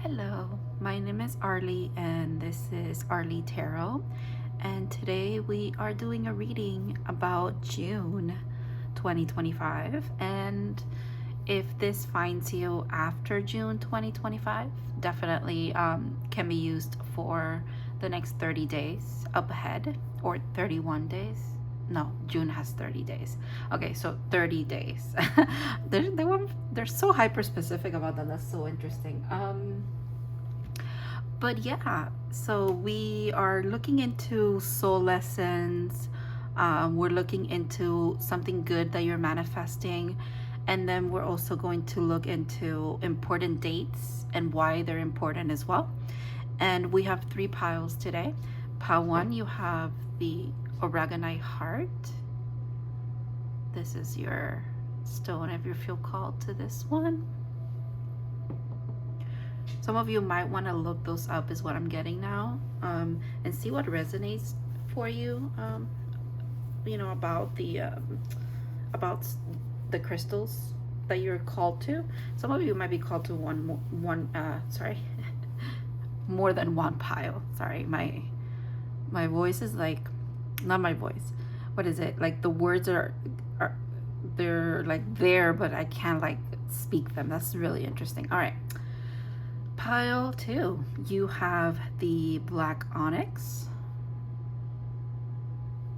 Hello, my name is Arlie and this is Arlie Tarot, and today we are doing a reading about June 2025. And if this finds you after June 2025, definitely can be used for the next 30 days up ahead, or 31 days. No, June has 30 days. Okay, so 30 days. They're so hyper specific about that. That's so interesting. But yeah, so we are looking into soul lessons. We're looking into something good that you're manifesting. And then we're also going to look into important dates and why they're important as well. And we have 3 piles today. Pile 1, you have the Aragonite heart. This is your stone if you feel called to this one. Some of you might want to look those up is what I'm getting now, and see what resonates for you, about the crystals that you're called to. Some of you might be called to more than one pile. Sorry, my voice is like, not my voice. What is it? Like the words are they're like there, but I can't like speak them. That's really interesting. All right. Pile 2, you have the black onyx.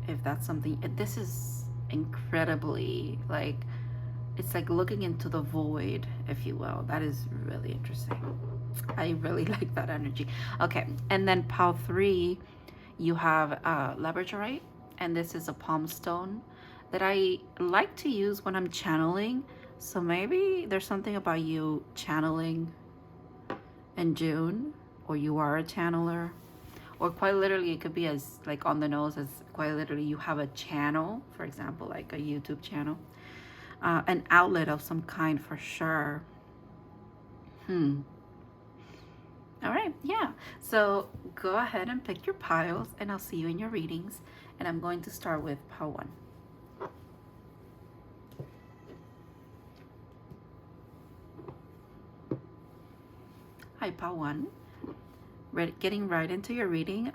If that's something, this is incredibly like, it's like looking into the void, if you will. That is really interesting. I really like that energy. Okay, and then pile 3, you have labradorite, and this is a palm stone that I like to use when I'm channeling. So maybe there's something about you channeling in June, or you are a channeler, or quite literally it could be as like on the nose as quite literally you have a channel, for example, like a YouTube channel, an outlet of some kind for sure. All right, yeah, so go ahead and pick your piles and I'll see you in your readings, and I'm going to start with pile 1. Hi, pile 1. Getting right into your reading.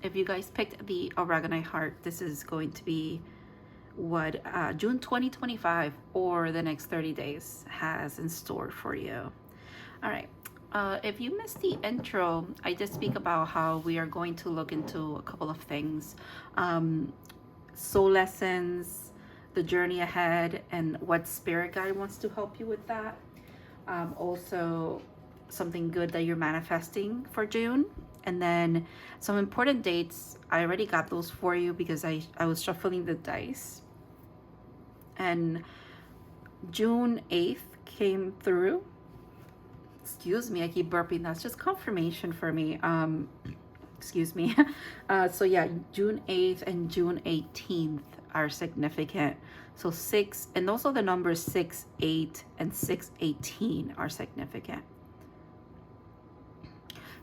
If you guys picked the Aragonite heart, this is going to be what June 2025 or the next 30 days has in store for you. All right. If you missed the intro, I did speak about how we are going to look into a couple of things. Soul lessons, the journey ahead, and what spirit guide wants to help you with that. Also, something good that you're manifesting for June, and then some important dates. I already got those for you because I was shuffling the dice, and June 8th came through. Excuse me, I keep burping. That's just confirmation for me. Excuse me. So yeah, June 8th and June 18th are significant. So 6, and also the numbers 6, 8, and 618 are significant.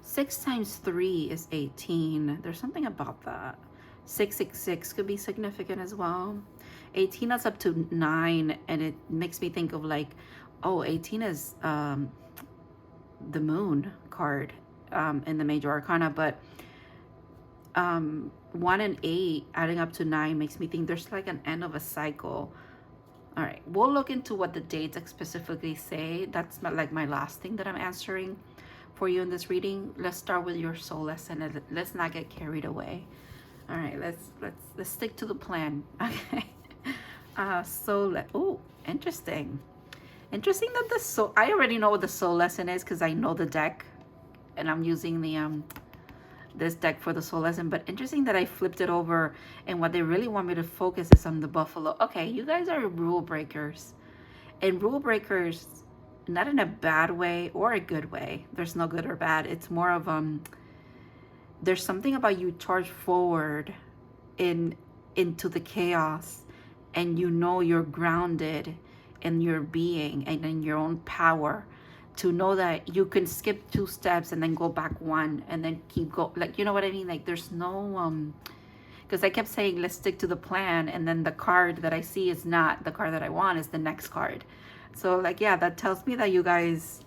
6 times 3 is 18. There's something about that. 666 could be significant as well. 18 is up to 9, and it makes me think of like, oh, 18 is the moon card in the major arcana, but 1 and 8 adding up to 9 makes me think there's like an end of a cycle. All right, we'll look into what the dates specifically say. That's like my last thing that I'm answering for you in this reading. Let's start with your soul lesson, and let's not get carried away. All right, let's stick to the plan. Okay. Oh, interesting that the soul, I already know what the soul lesson is because I know the deck, and I'm using the this deck for the soul lesson. But interesting that I flipped it over, and what they really want me to focus is on the buffalo. Okay, you guys are rule breakers, and rule breakers, not in a bad way or a good way. There's no good or bad. It's more of there's something about you charge forward into the chaos, and you know you're grounded in your being and in your own power, to know that you can skip 2 steps and then go back 1 and then keep go, like, you know what I mean? Like there's no because I kept saying let's stick to the plan, and then the card that I see is not the card that I want, is the next card. So like, yeah, that tells me that you guys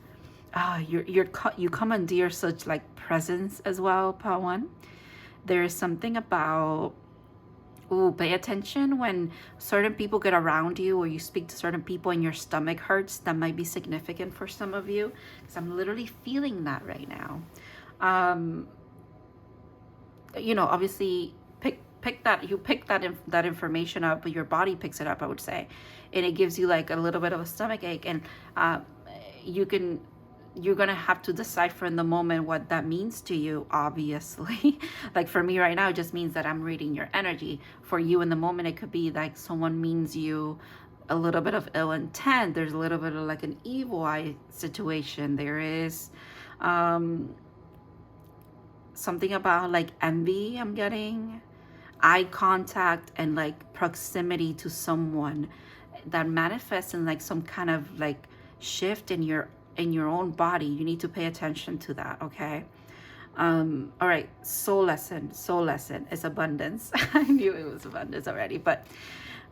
you commandeer such like presence as well, Pawan. There is something about, ooh, pay attention when certain people get around you or you speak to certain people and your stomach hurts. That might be significant for some of you, because I'm literally feeling that right now. You know, obviously pick that information up, but your body picks it up, I would say, and it gives you like a little bit of a stomach ache, and you're gonna have to decipher in the moment what that means to you, obviously. Like for me right now, it just means that I'm reading your energy. For you in the moment, it could be like someone means you a little bit of ill intent. There's a little bit of like an evil eye situation. There is something about like envy I'm getting, eye contact, and like proximity to someone that manifests in like some kind of like shift in your own body. You need to pay attention to that, okay? All right, soul lesson is abundance. I knew it was abundance already, but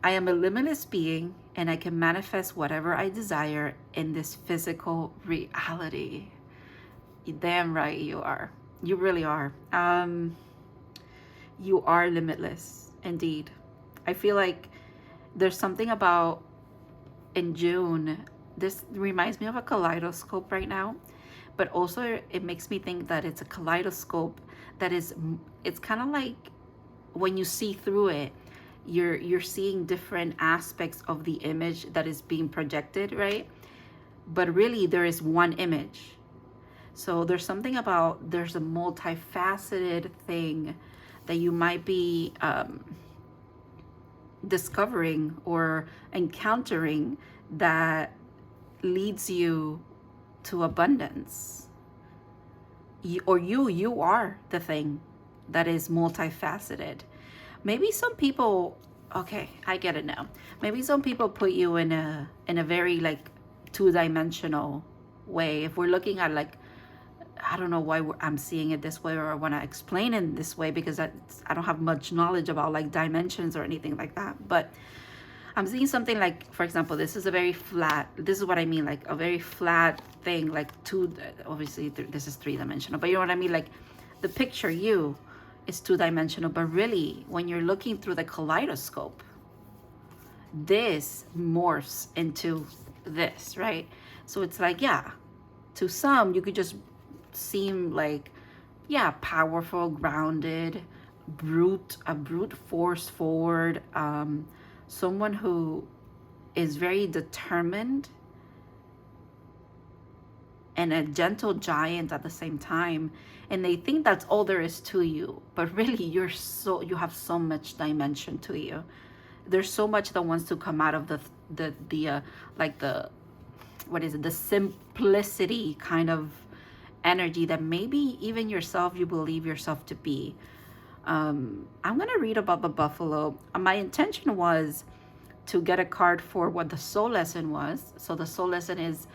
I am a limitless being and I can manifest whatever I desire in this physical reality. Damn right you are. You really are. You are limitless, indeed. I feel like there's something about in June, this reminds me of a kaleidoscope right now, but also it makes me think that it's a kaleidoscope that is, it's kind of like when you see through it, you're seeing different aspects of the image that is being projected, right? But really there is one image. So there's something about, there's a multifaceted thing that you might be discovering or encountering that leads you to abundance. You are the thing that is multifaceted. Maybe some people, okay, I get it now. Maybe some people put you in a very like two-dimensional way. If we're looking at like, I don't know why I'm seeing it this way, or I want to explain it this way, because I don't have much knowledge about like dimensions or anything like that. But I'm seeing something like, for example, this is a very flat, this is what I mean, like a very flat thing, like obviously this is three-dimensional, but you know what I mean? Like the picture you is two-dimensional, but really when you're looking through the kaleidoscope, this morphs into this, right? So it's like, yeah, to some, you could just seem like, yeah, powerful, grounded, a brute force forward, someone who is very determined and a gentle giant at the same time, and they think that's all there is to you, but really you have so much dimension to you. There's so much that wants to come out of the like the, what is it, the simplicity kind of energy that maybe even yourself, you believe yourself to be. I'm gonna read about the buffalo. My intention was to get a card for what the soul lesson was. So the soul lesson is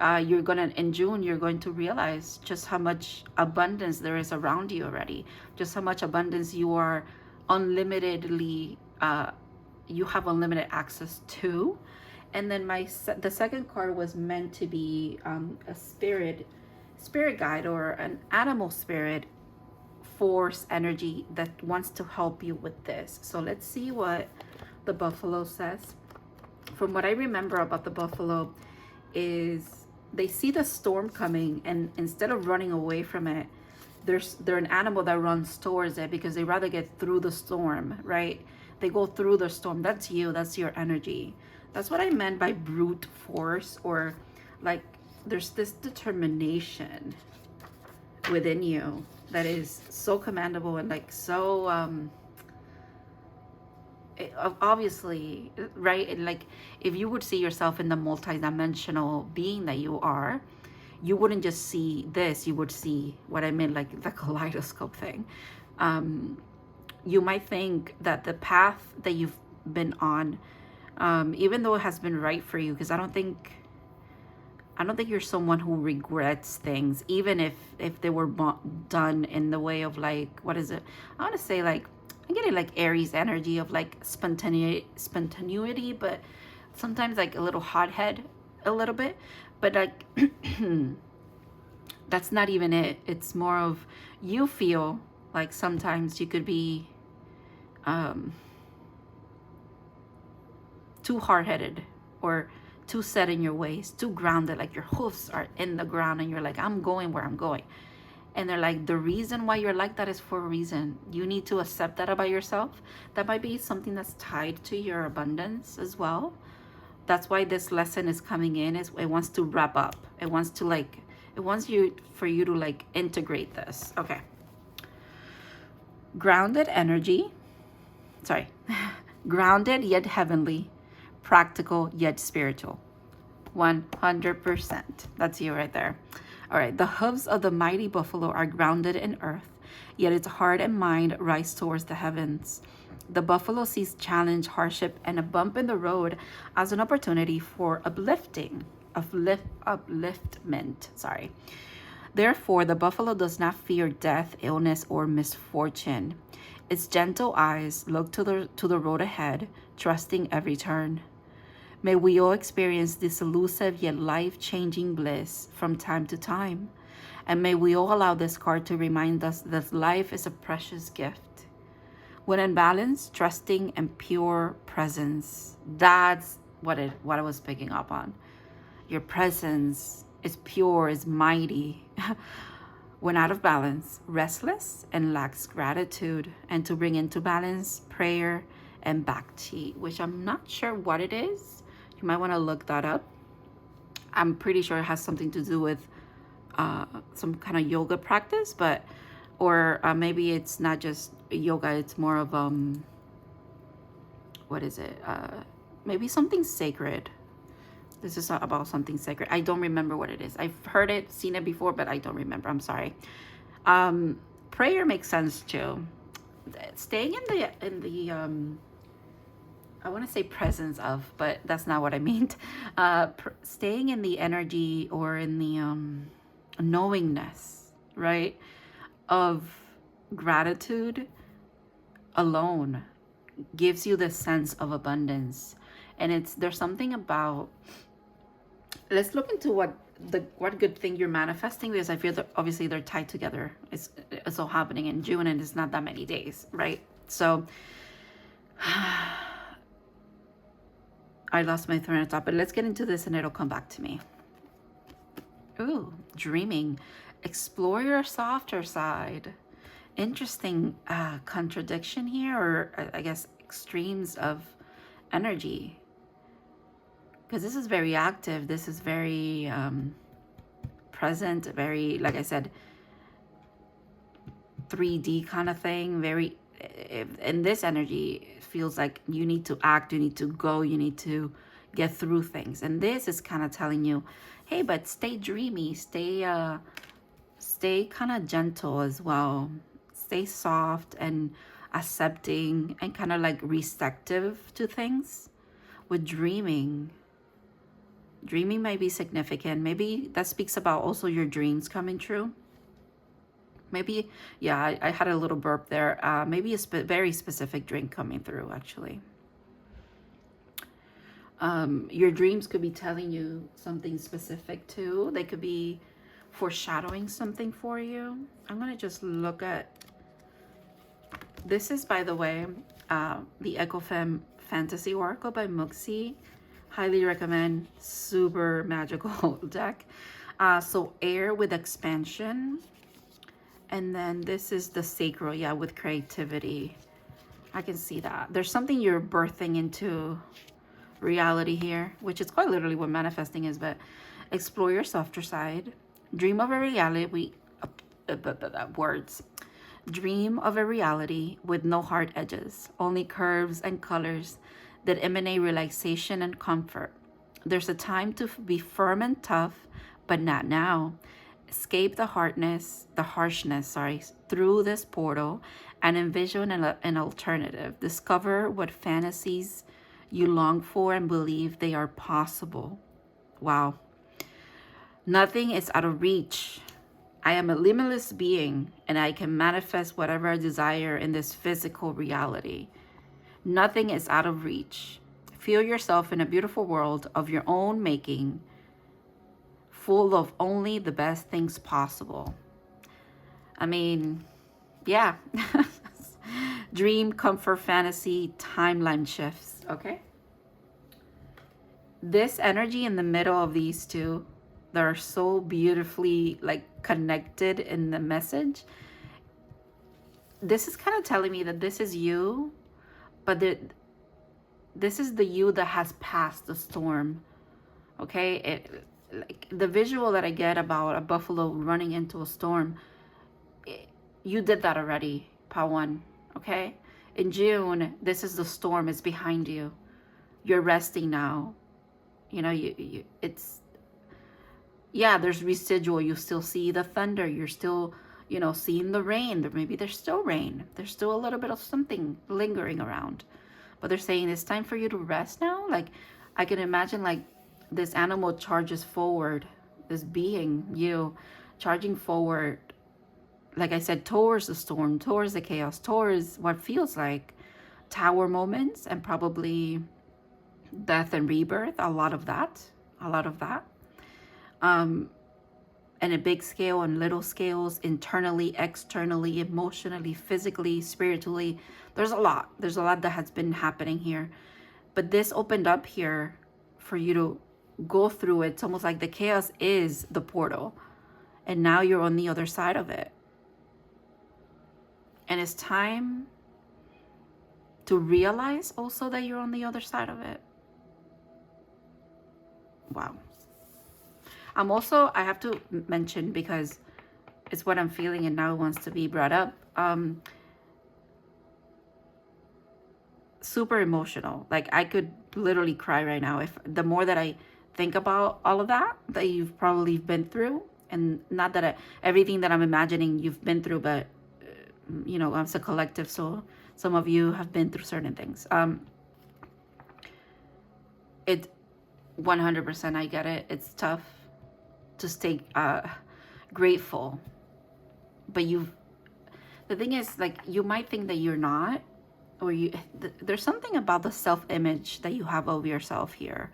in June, you're going to realize just how much abundance there is around you already, just how much abundance you are unlimitedly, you have unlimited access to. And then the second card was meant to be a spirit guide or an animal spirit force energy that wants to help you with this. So let's see what the buffalo says. From what I remember about the buffalo is they see the storm coming, and instead of running away from it, they're an animal that runs towards it because they rather get through the storm, right? They go through the storm. That's you, that's your energy. That's what I meant by brute force, or like there's this determination within you that is so commendable and like so obviously, right? And like if you would see yourself in the multidimensional being that you are, you wouldn't just see this, you would see what I meant, like the kaleidoscope thing. You might think that the path that you've been on, even though it has been right for you, because I don't think you're someone who regrets things, even if they were done in the way of like, what is it? I want to say like, I'm getting like Aries energy of like spontaneity, but sometimes like a little hothead, a little bit. But like, That's not even it. It's more of, you feel like sometimes you could be too hard-headed or too set in your ways, too grounded, like your hoofs are in the ground and you're like, I'm going where I'm going. And they're like, the reason why you're like that is for a reason. You need to accept that about yourself. That might be something that's tied to your abundance as well. That's why this lesson is coming in. Is it wants to wrap up. It wants to like, it wants you for you to like integrate this. Okay. Grounded energy. Sorry. Grounded yet heavenly. Practical yet spiritual. 100%. That's you right there. All right. The hooves of the mighty buffalo are grounded in earth, yet its heart and mind rise towards the heavens. The buffalo sees challenge, hardship, and a bump in the road as an opportunity for upliftment. Sorry. Therefore, the buffalo does not fear death, illness, or misfortune. Its gentle eyes look to the road ahead, trusting every turn. May we all experience this elusive yet life-changing bliss from time to time. And may we all allow this card to remind us that life is a precious gift. When in balance, trusting, and pure presence. That's what I was picking up on. Your presence is pure, is mighty. When out of balance, restless, and lacks gratitude. And to bring into balance, prayer and bhakti, which I'm not sure what it is. You might want to look that up. I'm pretty sure it has something to do with some kind of yoga practice, but or maybe it's not just yoga, it's more of what is it, maybe something sacred. This is about something sacred. I don't remember what it is. I've heard it, seen it before, but I don't remember. I'm sorry. Prayer makes sense too. Staying in the I want to say presence of, but that's not what I meant. Staying in the energy or in the knowingness, right, of gratitude alone gives you the sense of abundance. And there's something about, let's look into what good thing you're manifesting, because I feel that obviously they're tied together. It's all happening in June and it's not that many days, right? So I lost my train of thought, but let's get into this and it'll come back to me. Ooh, dreaming. Explore your softer side. Interesting contradiction here, or I guess extremes of energy. Because this is very active. This is very present, very, like I said, 3D kind of thing. Very, in this energy, it feels like you need to act, you need to go, you need to get through things. And this is kind of telling you, hey, but stay dreamy, stay kind of gentle as well. Stay soft and accepting and kind of like receptive to things. With dreaming might be significant. Maybe that speaks about also your dreams coming true. Maybe, yeah, I had a little burp there. Maybe a very specific dream coming through, actually. Your dreams could be telling you something specific too. They could be foreshadowing something for you. I'm going to just look at, this is, by the way, the Echo Femme Fantasy Oracle by MOOXIE. Highly recommend. Super magical deck. So air with expansion. And then this is the sacral, yeah, with creativity. I can see that. There's something you're birthing into reality here, which is quite literally what manifesting is, but explore your softer side. Dream of a reality, words. Dream of a reality with no hard edges, only curves and colors that emanate relaxation and comfort. There's a time to be firm and tough, but not now. Escape the harshness, through this portal and envision an alternative. Discover what fantasies you long for and believe they are possible. Wow. Nothing is out of reach. I am a limitless being and I can manifest whatever I desire in this physical reality. Nothing is out of reach. Feel yourself in a beautiful world of your own making, full of only the best things possible. I mean, yeah. Dream, comfort, fantasy, timeline shifts, okay? This energy in the middle of these two that are so beautifully like connected in the message, this is kind of telling me that this is you, but this is the you that has passed the storm, okay? Like the visual that I get about a buffalo running into a storm, you did that already, Pawan, okay? In June, this is the storm, it's behind you. You're resting now. You know, it's, yeah, there's residual. You still see the thunder. You're still, you know, seeing the rain. Maybe there's still rain. There's still a little bit of something lingering around. But they're saying it's time for you to rest now. Like, I can imagine, like, this animal charges forward. This being, you, charging forward, like I said, towards the storm, towards the chaos, towards what feels like tower moments and probably death and rebirth, a lot of that. And a big scale and little scales, internally, externally, emotionally, physically, spiritually. There's a lot that has been happening here. But this opened up here for you to go through it. It's almost like the chaos is the portal. And now you're on the other side of it. And it's time to realize also that you're on the other side of it. Wow. I have to mention, because it's what I'm feeling and now it wants to be brought up. Super emotional. Like, I could literally cry right now if the more that I think about all of that you've probably been through. And not that everything that I'm imagining you've been through, but you know, as a collective, so some of you have been through certain things. It 100%, I get it. It's tough to stay grateful, but the thing is, like, you might think that you're not, or there's something about the self-image that you have of yourself here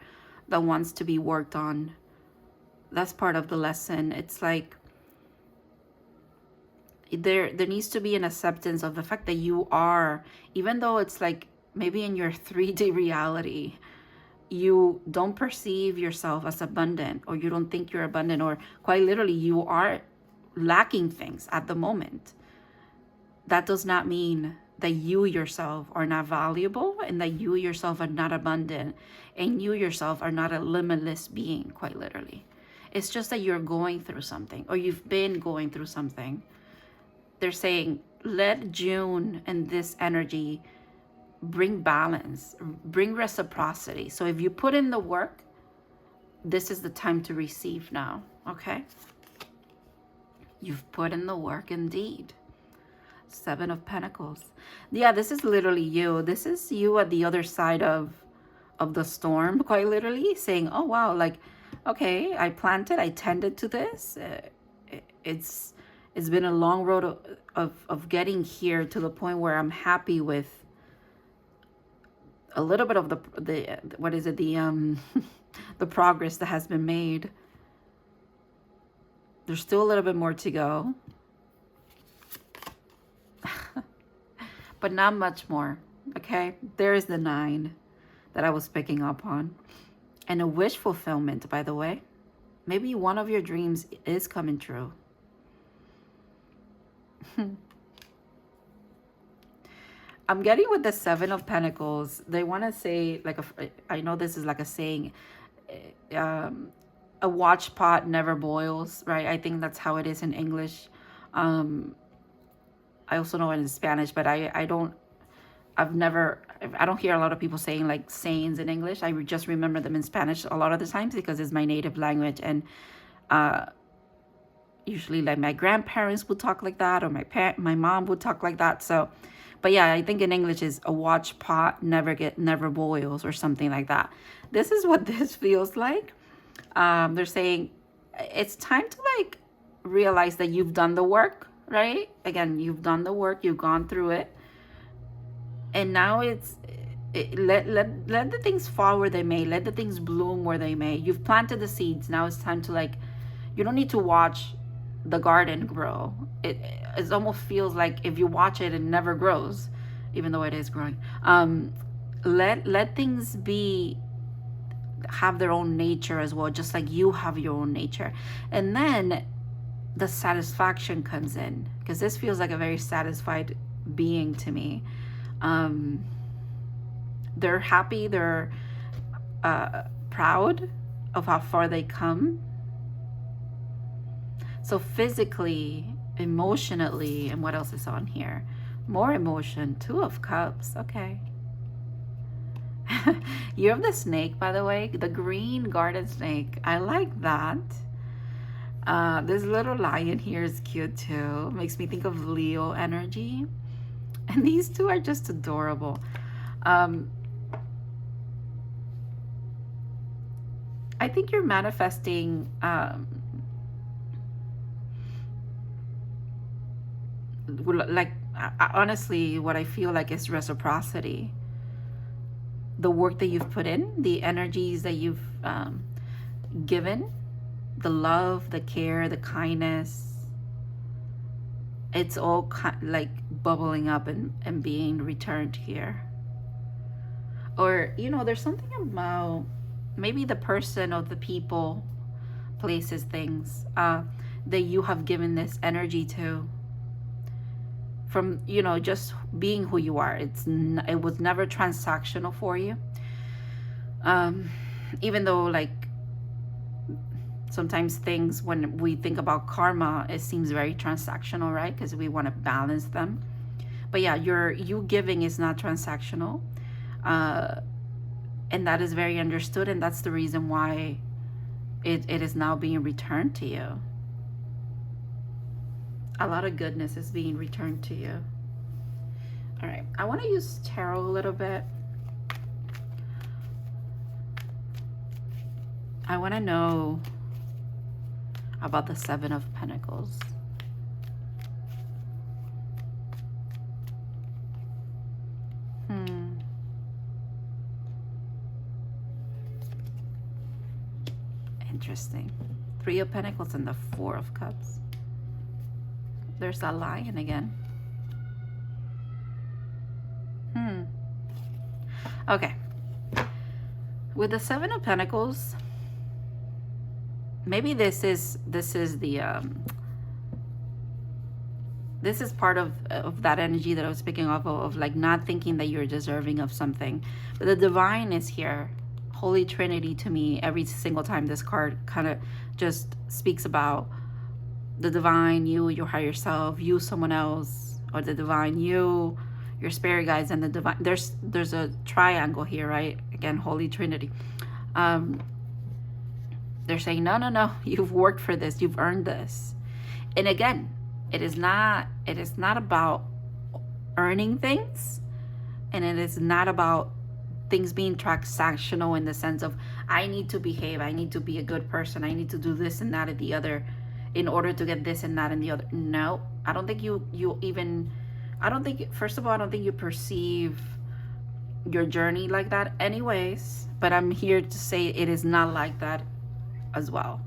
that wants to be worked on. That's part of the lesson. It's like there needs to be an acceptance of the fact that you are, even though it's like maybe in your 3D reality, you don't perceive yourself as abundant, or you don't think you're abundant, or quite literally you are lacking things at the moment. That does not mean that you yourself are not valuable, and that you yourself are not abundant, and you yourself are not a limitless being, quite literally. It's just that you're going through something, or you've been going through something. They're saying, let June and this energy bring balance, bring reciprocity. So if you put in the work, this is the time to receive now, okay? You've put in the work indeed. 7 of Pentacles. Yeah, this is literally you. This is you at the other side of the storm, quite literally, saying, oh wow, like, okay, I planted, I tended to this. It's been a long road of getting here to the point where I'm happy with a little bit of the what is it, the the progress that has been made. There's still a little bit more to go, but not much more. Okay, there's the 9 that I was picking up on, and a wish fulfillment, by the way. Maybe one of your dreams is coming true. I'm getting with the 7 of Pentacles. They want to say, like, I know this is like a saying, a watch pot never boils, right? I think that's how it is in English. I also know it in Spanish, but I don't hear a lot of people saying like sayings in English. I just remember them in Spanish a lot of the times because it's my native language, and usually like my grandparents would talk like that, or my mom would talk like that. So, but yeah, I think in English is a watch pot never boils, or something like that. This is what this feels like. They're saying it's time to like realize that you've done the work, right? Again, you've done the work, you've gone through it, and now let the things fall where they may, let the things bloom where they may. You've planted the seeds. Now it's time to like You don't need to watch the garden grow. It almost feels like if you watch it, it never grows, even though it is growing. Let things have their own nature as well, just like you have your own nature. And then the satisfaction comes in, because this feels like a very satisfied being to me. They're happy, they're proud of how far they come. So physically, emotionally, and what else is on here? More emotion. 2 of Cups. Okay. You have the snake, by the way, the green garden snake. I like that. This little lion here is cute too. Makes me think of Leo energy. And these 2 are just adorable. I think you're manifesting like, honestly, what I feel like is reciprocity. The work that you've put in, the energies that you've given, the love, the care, the kindness, it's all like bubbling up and being returned here. Or, you know, there's something about maybe the person or the people, places, things that you have given this energy to, from, you know, just being who you are. It was never transactional for you. Even though, like, sometimes things, when we think about karma, it seems very transactional, right? Because we want to balance them. But yeah, you giving is not transactional. And that is very understood, and that's the reason why it is now being returned to you. A lot of goodness is being returned to you. All right, I want to use tarot a little bit. I want to know about the 7 of Pentacles. Interesting. 3 of Pentacles and the 4 of Cups. There's that lion again. Okay. With the 7 of Pentacles, maybe this is the this is part of that energy that I was picking up of like not thinking that you're deserving of something. But the divine is here. Holy Trinity to me, every single time this card kind of just speaks about the divine, you, your higher self, you, someone else, or the divine, you, your spirit guides, and the divine. There's a triangle here, right? Again, Holy Trinity. They're saying, no, you've worked for this, you've earned this. And again, it is not about earning things, and it is not about things being transactional in the sense of I need to behave, I need to be a good person, I need to do this and that and the other in order to get this and that and the other. No, I don't think first of all, I don't think you perceive your journey like that anyways, but I'm here to say it is not like that as well.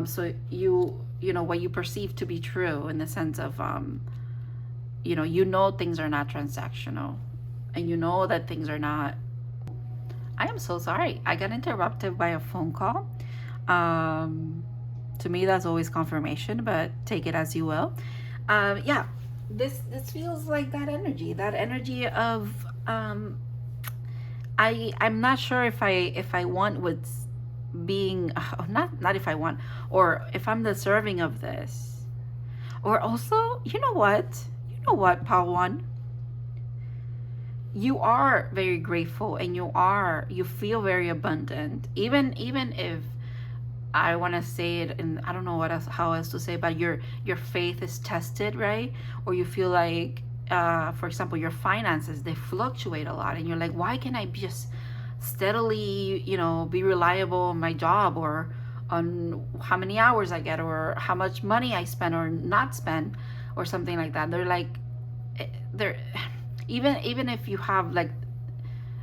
So you know what you perceive to be true in the sense of you know things are not transactional, and you know that things are not. I am so sorry. I got interrupted by a phone call. To me, that's always confirmation, but take it as you will. Yeah, this feels like that energy of I'm not sure if I want what's being not if I want, or if I'm deserving of this, or also you know what Pawan, you are very grateful, and you feel very abundant, even if I want to say it, and I don't know how else to say, but your faith is tested, right? Or you feel like for example, your finances, they fluctuate a lot, and you're like, why can't I just steadily be reliable on my job, or on how many hours I get, or how much money I spend or not spend, or something like that. They're like, even if you have like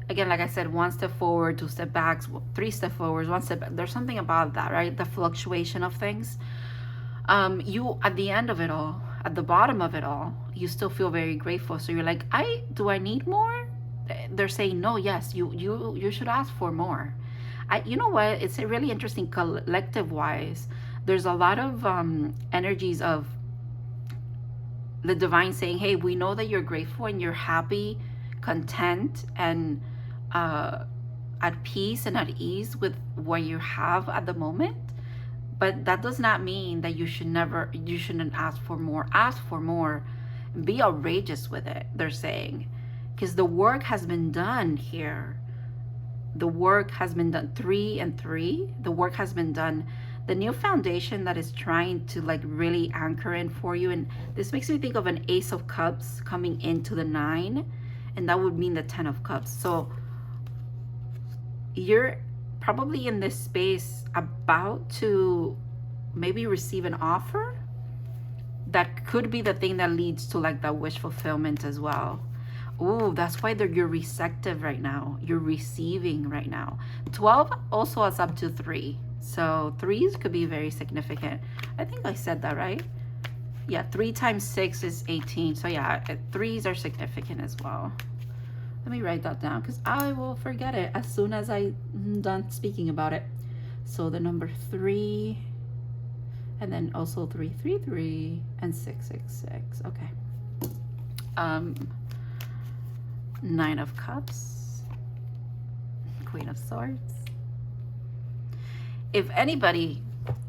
again, like I said, one step forward, two step backs, three step forwards, one step back. There's something about that, right? The fluctuation of things. You, at the end of it all, at the bottom of it all, you still feel very grateful. So you're like, do I need more? They're saying no. Yes, you should ask for more. You know what, it's really interesting. Collective wise, there's a lot of energies of the divine saying, hey, we know that you're grateful and you're happy, content, and at peace and at ease with what you have at the moment. But that does not mean that you shouldn't ask for more. Ask for more. Be outrageous with it, they're saying. Because the work has been done here. The work has been done. 3 and 3. The work has been done. The new foundation that is trying to like really anchor in for you. And this makes me think of an Ace of Cups coming into the 9. And that would mean the 10 of Cups. So you're probably in this space about to maybe receive an offer that could be the thing that leads to like that wish fulfillment as well. Oh, that's why you're receptive right now. You're receiving right now. 12 also is up to 3. So 3s could be very significant. I think I said that right. Yeah, 3 times 6 is 18. So yeah, 3s are significant as well. Let me write that down because I will forget it as soon as I'm done speaking about it. So the number 3, and then also 333 and 666. Okay. 9 of Cups, Queen of Swords. If anybody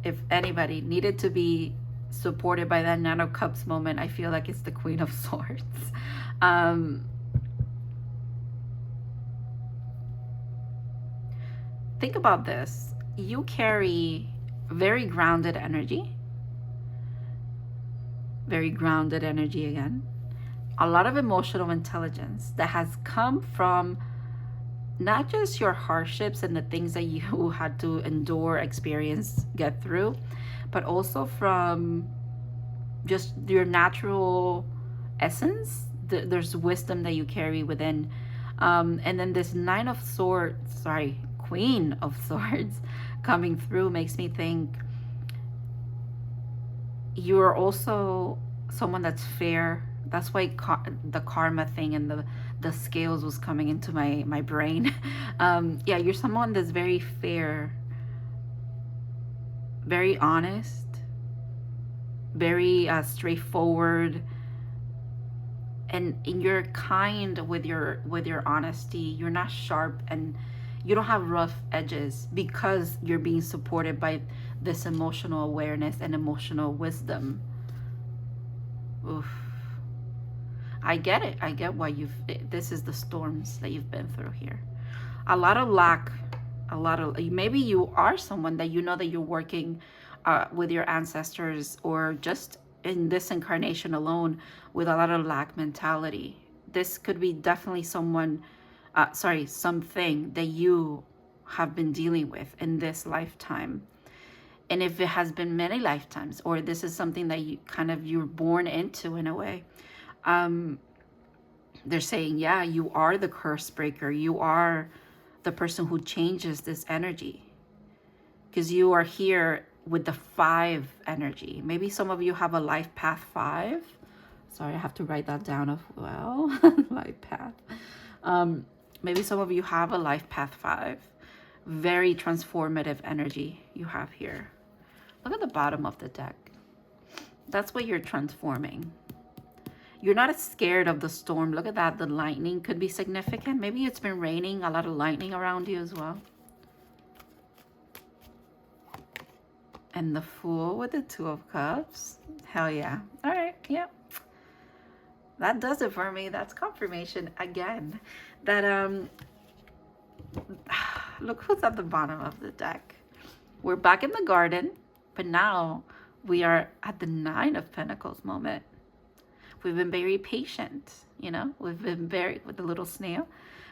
needed to be supported by that 9 of Cups moment, I feel like it's the Queen of Swords. Think about this. You carry very grounded energy. Very grounded energy again. A lot of emotional intelligence that has come from not just your hardships and the things that you had to endure, experience, get through, but also from just your natural essence. There's wisdom that you carry within. And then this 9 of Swords, Queen of Swords coming through makes me think you're also someone that's fair. That's why the karma thing and the scales was coming into my brain. Yeah, you're someone that's very fair, very honest, very straightforward, and you're kind with your honesty. You're not sharp and you don't have rough edges because you're being supported by this emotional awareness and emotional wisdom. Oof. I get it. I get why this is the storms that you've been through here. A lot of lack, maybe you are someone that you know that you're working with your ancestors, or just in this incarnation alone with a lot of lack mentality. This could be definitely something that you have been dealing with in this lifetime. And if it has been many lifetimes, or this is something that you're born into in a way, they're saying, yeah, you are the curse breaker. You are the person who changes this energy, because you are here with the 5 energy. Maybe some of you have a life path 5. Sorry, I have to write that down as well. Life path. Maybe some of you have a life path 5. Very transformative energy you have here. Look at the bottom of the deck. That's what you're transforming. You're not scared of the storm. Look at that. The lightning could be significant. Maybe it's been raining, a lot of lightning around you as well. And the Fool with the 2 of Cups. Hell yeah. All right. Yep. That does it for me. That's confirmation again that look who's at the bottom of the deck. We're back in the garden, but now we are at the 9 of Pentacles moment. We've been very patient, you know. We've been very, with the little snail,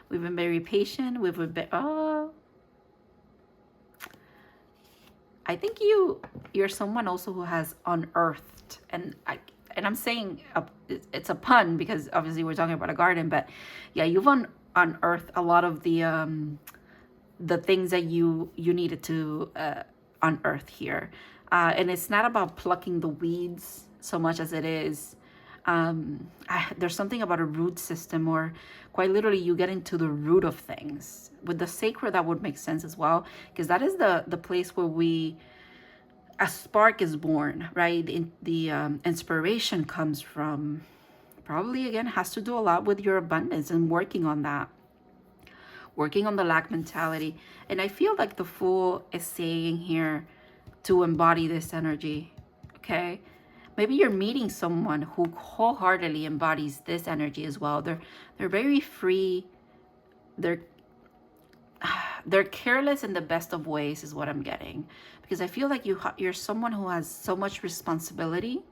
we've been very patient. We've been, I think you're someone also who has unearthed, and I'm saying it's a pun because obviously we're talking about a garden, but yeah, you've unearth a lot of the things that you needed to unearth here. And it's not about plucking the weeds so much as it is there's something about a root system, or quite literally you get into the root of things. With the sacred, that would make sense as well, because that is the place where a spark is born, right? The inspiration comes from, probably again has to do a lot with your abundance and working on that, working on the lack mentality. And I feel like the Fool is saying here to embody this energy. Okay, maybe you're meeting someone who wholeheartedly embodies this energy as well. They're very free. They're careless in the best of ways is what I'm getting, because I feel like you're someone who has so much responsibility,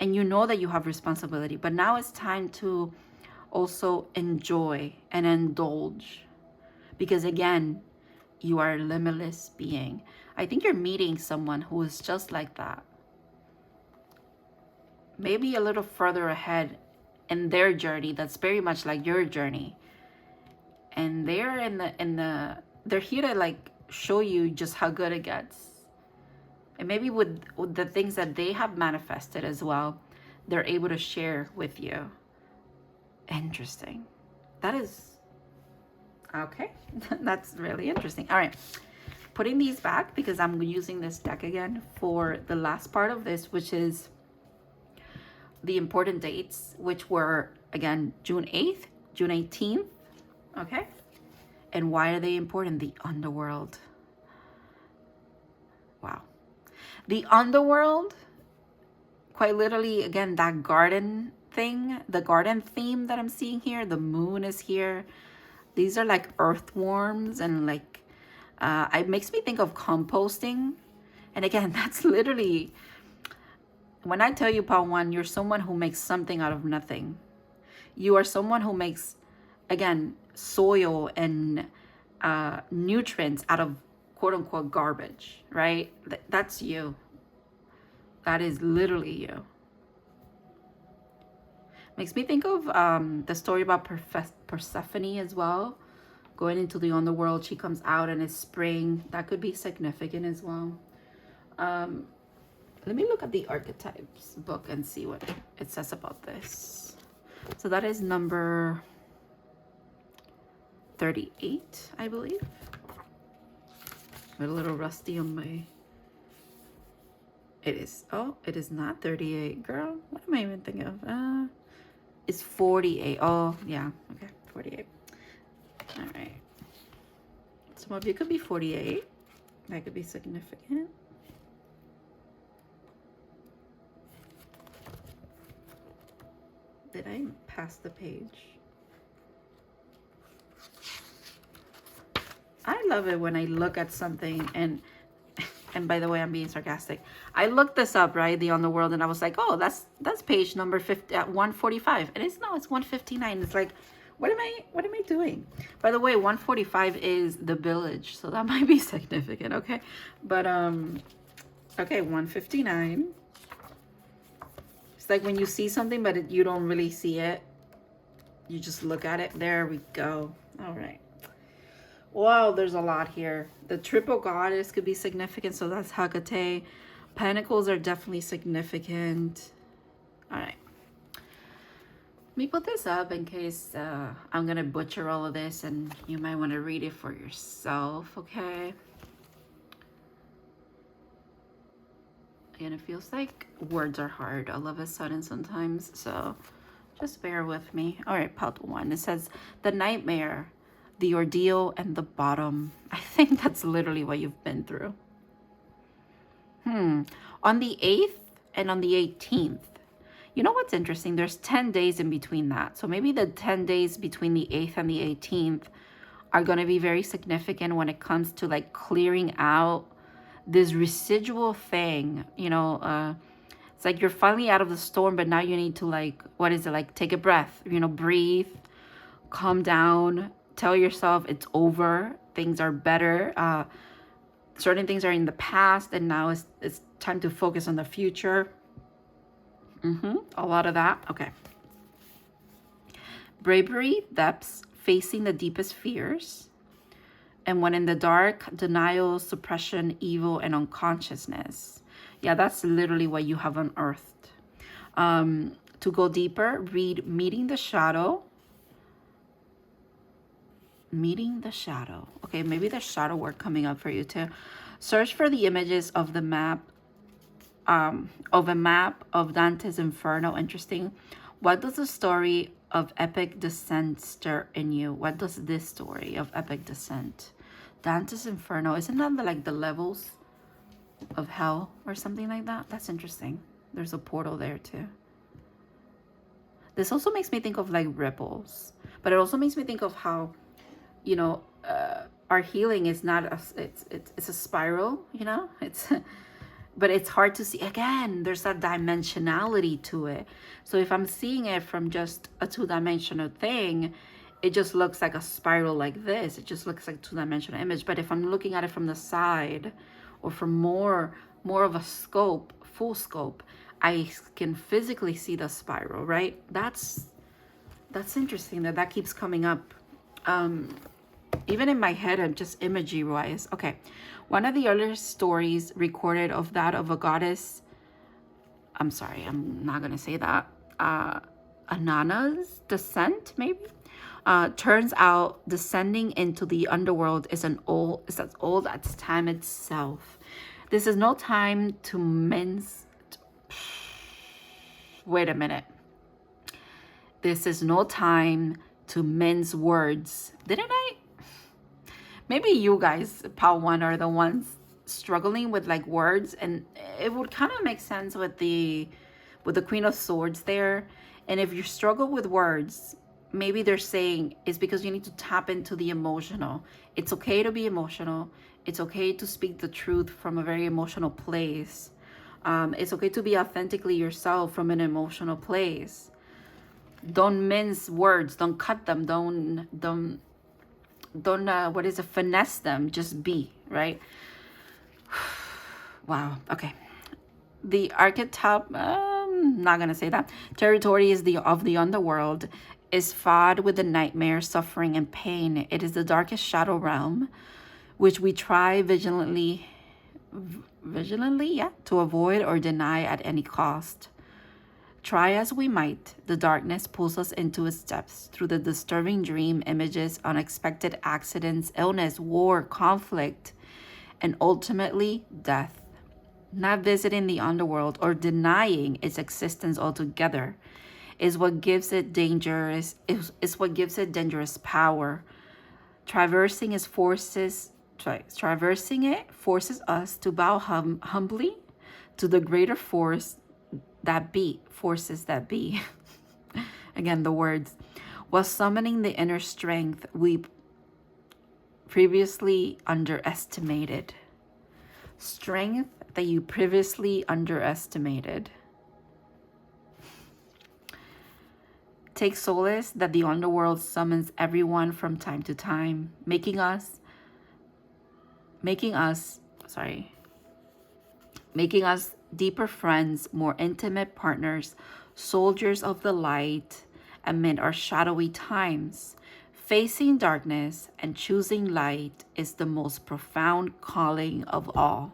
and you know that you have responsibility, but now it's time to also enjoy and indulge, because again, you are a limitless being. I think you're meeting someone who is just like that, maybe a little further ahead in their journey that's very much like your journey, and they're they're here to like show you just how good it gets. And maybe with the things that they have manifested as well, they're able to share with you. Interesting. That is okay. That's really interesting. All right, putting these back, because I'm using this deck again for the last part of this, which is the important dates, which were again June 8th, June 18th. Okay, and why are they important? The underworld. Wow. The underworld, quite literally, again, that garden thing, the garden theme that I'm seeing here. The moon is here. These are like earthworms, and like it makes me think of composting. And again, that's literally, when I tell you, Part 1, you're someone who makes something out of nothing. You are someone who makes, again, soil and nutrients out of quote unquote garbage, right? That's you. That is literally you. Makes me think of the story about Persephone as well. Going into the underworld, she comes out and it's spring. That could be significant as well. Let me look at the archetypes book and see what it says about this. So that is number 38, I believe. I'm a little rusty on my... It is. Oh, it is not 38. Girl, what am I even thinking of? It's 48. Oh, yeah. Okay, 48. All right. Some of you could be 48. That could be significant. Did I pass the page? I love it when I look at something and by the way, I'm being sarcastic. I looked this up, right? The Underworld, and I was like, oh, that's page number 145. And it's 159. It's like, what am I doing? By the way, 145 is the village, so that might be significant, okay? But okay, 159. It's like when you see something, but you don't really see it. You just look at it. There we go. All right. Wow, there's a lot here. The triple goddess could be significant, so that's Hecate. Pentacles are definitely significant. All right. Let me put this up in case I'm going to butcher all of this, and you might want to read it for yourself, okay? Again, it feels like words are hard all of a sudden sometimes, so just bear with me. All right, part 1. It says, the nightmare, the ordeal, and the bottom. I think that's literally what you've been through. On the 8th and on the 18th, you know what's interesting? There's 10 days in between that. So maybe the 10 days between the 8th and the 18th are going to be very significant when it comes to like clearing out this residual thing. You know, it's like you're finally out of the storm, but now you need to like, what is it? Like take a breath, you know, breathe, calm down. Tell yourself it's over. Things are better. Certain things are in the past, and now it's time to focus on the future. A lot of that. Okay. Bravery, depths, facing the deepest fears. And when in the dark, denial, suppression, evil, and unconsciousness. Yeah, that's literally what you have unearthed. To go deeper, read Meeting the Shadow. Meeting the Shadow. Okay, maybe there's shadow work coming up for you too. Search for the images of the map, of a map of Dante's Inferno. Interesting. What does the story of epic descent stir in you? What does this story of epic descent? Dante's Inferno, isn't that like the levels of hell or something like that? That's interesting. There's a portal there too. This also makes me think of like ripples, but it also makes me think of how, you know, our healing is not a, it's a spiral, you know, it's but it's hard to see. Again, there's a dimensionality to it. So if I'm seeing it from just a two-dimensional thing, it just looks like a spiral like this. It just looks like a two-dimensional image. But if I'm looking at it from the side or from more of a scope, full scope, I can physically see the spiral, right? That's interesting that keeps coming up. Even in my head, I'm just imagery wise. Okay, one of the earliest stories recorded of that of a goddess, I'm sorry, I'm not gonna say that, Anana's descent, maybe. Turns out descending into the underworld is as old as time itself. This is no time to mince. Wait a minute. This is no time to mince words. Didn't I? Maybe you guys, Pal 1, are the ones struggling with like words, and it would kind of make sense with the Queen of Swords there. And if you struggle with words, maybe they're saying it's because you need to tap into the emotional. It's okay to be emotional. It's okay to speak the truth from a very emotional place. It's okay to be authentically yourself from an emotional place. Don't mince words. Don't cut them. Don't what is it, finesse them. Just be, right? Wow. Okay. The archetype, not gonna say that. Territory is of the underworld, is fought with the nightmare, suffering, and pain. It is the darkest shadow realm, which we try vigilantly, yeah, to avoid or deny at any cost. Try as we might, the darkness pulls us into its depths through the disturbing dream images, unexpected accidents, illness, war, conflict, and ultimately death. Not visiting the underworld or denying its existence altogether is what gives it dangerous power. Traversing it forces us to bow humbly to the greater forces that be. Again, the words. While summoning the inner strength we previously underestimated. Strength that you previously underestimated. Take solace that the underworld summons everyone from time to time, making us deeper friends, more intimate partners, soldiers of the light amid our shadowy times. Facing darkness and choosing light is the most profound calling of all.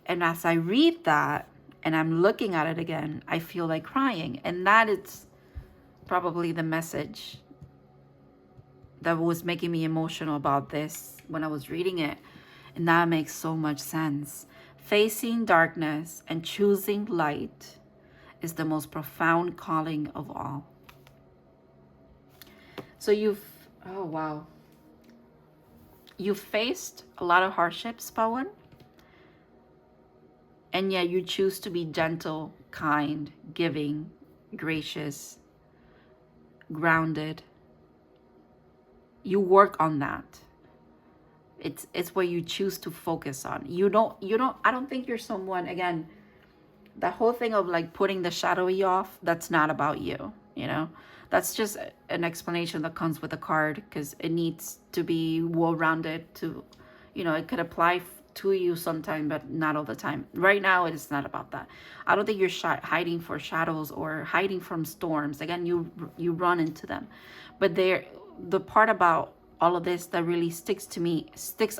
And as I read that and I'm looking at it again, I feel like crying. And that is probably the message that was making me emotional about this when I was reading it. And that makes so much sense. Facing darkness and choosing light is the most profound calling of all. So oh wow. You've faced a lot of hardships, Pawan. And yet you choose to be gentle, kind, giving, gracious, grounded. You work on that. It's what you choose to focus on. I don't think you're someone, again, the whole thing of like putting the shadowy off, that's not about you, you know? That's just an explanation that comes with a card because it needs to be well-rounded to, you know, it could apply to you sometime, but not all the time. Right now, it is not about that. I don't think you're hiding for shadows or hiding from storms. Again, you run into them. But the part about all of this that really sticks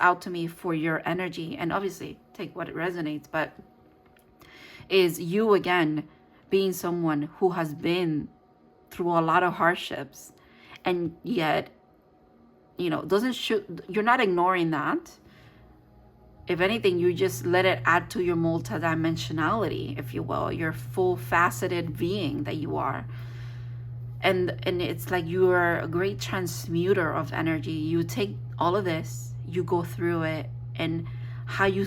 out to me for your energy, and obviously take what it resonates, but is you again being someone who has been through a lot of hardships, and yet, you know, you're not ignoring that. If anything, you just let it add to your multidimensionality, if you will, your full faceted being that you are. And it's like you are a great transmuter of energy. You take all of this, you go through it, and how you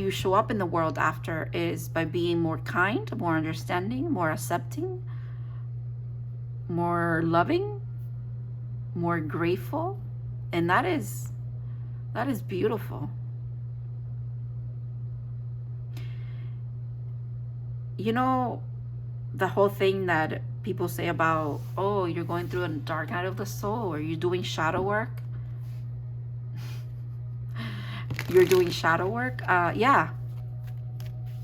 show up in the world after is by being more kind, more understanding, more accepting, more loving, more grateful. And that is beautiful. You know, the whole thing that people say about, oh, you're going through a dark night of the soul, or you're doing shadow work. You're doing shadow work. Yeah,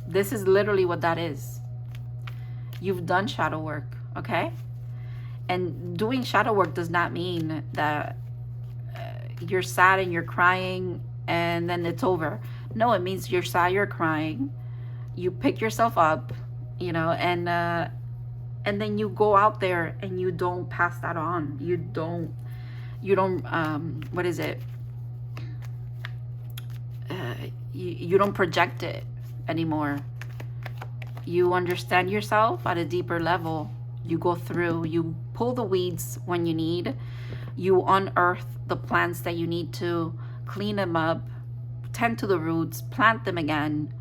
this is literally what that is. You've done shadow work, okay? And doing shadow work does not mean that you're sad and you're crying and then it's over. No, it means you're sad, you're crying, you pick yourself up, you know, and then you go out there and you don't pass that on. You don't what is it? You don't project it anymore. You understand yourself at a deeper level. You go through, you pull the weeds when you need, you unearth the plants that you need to, clean them up, tend to the roots, plant them again,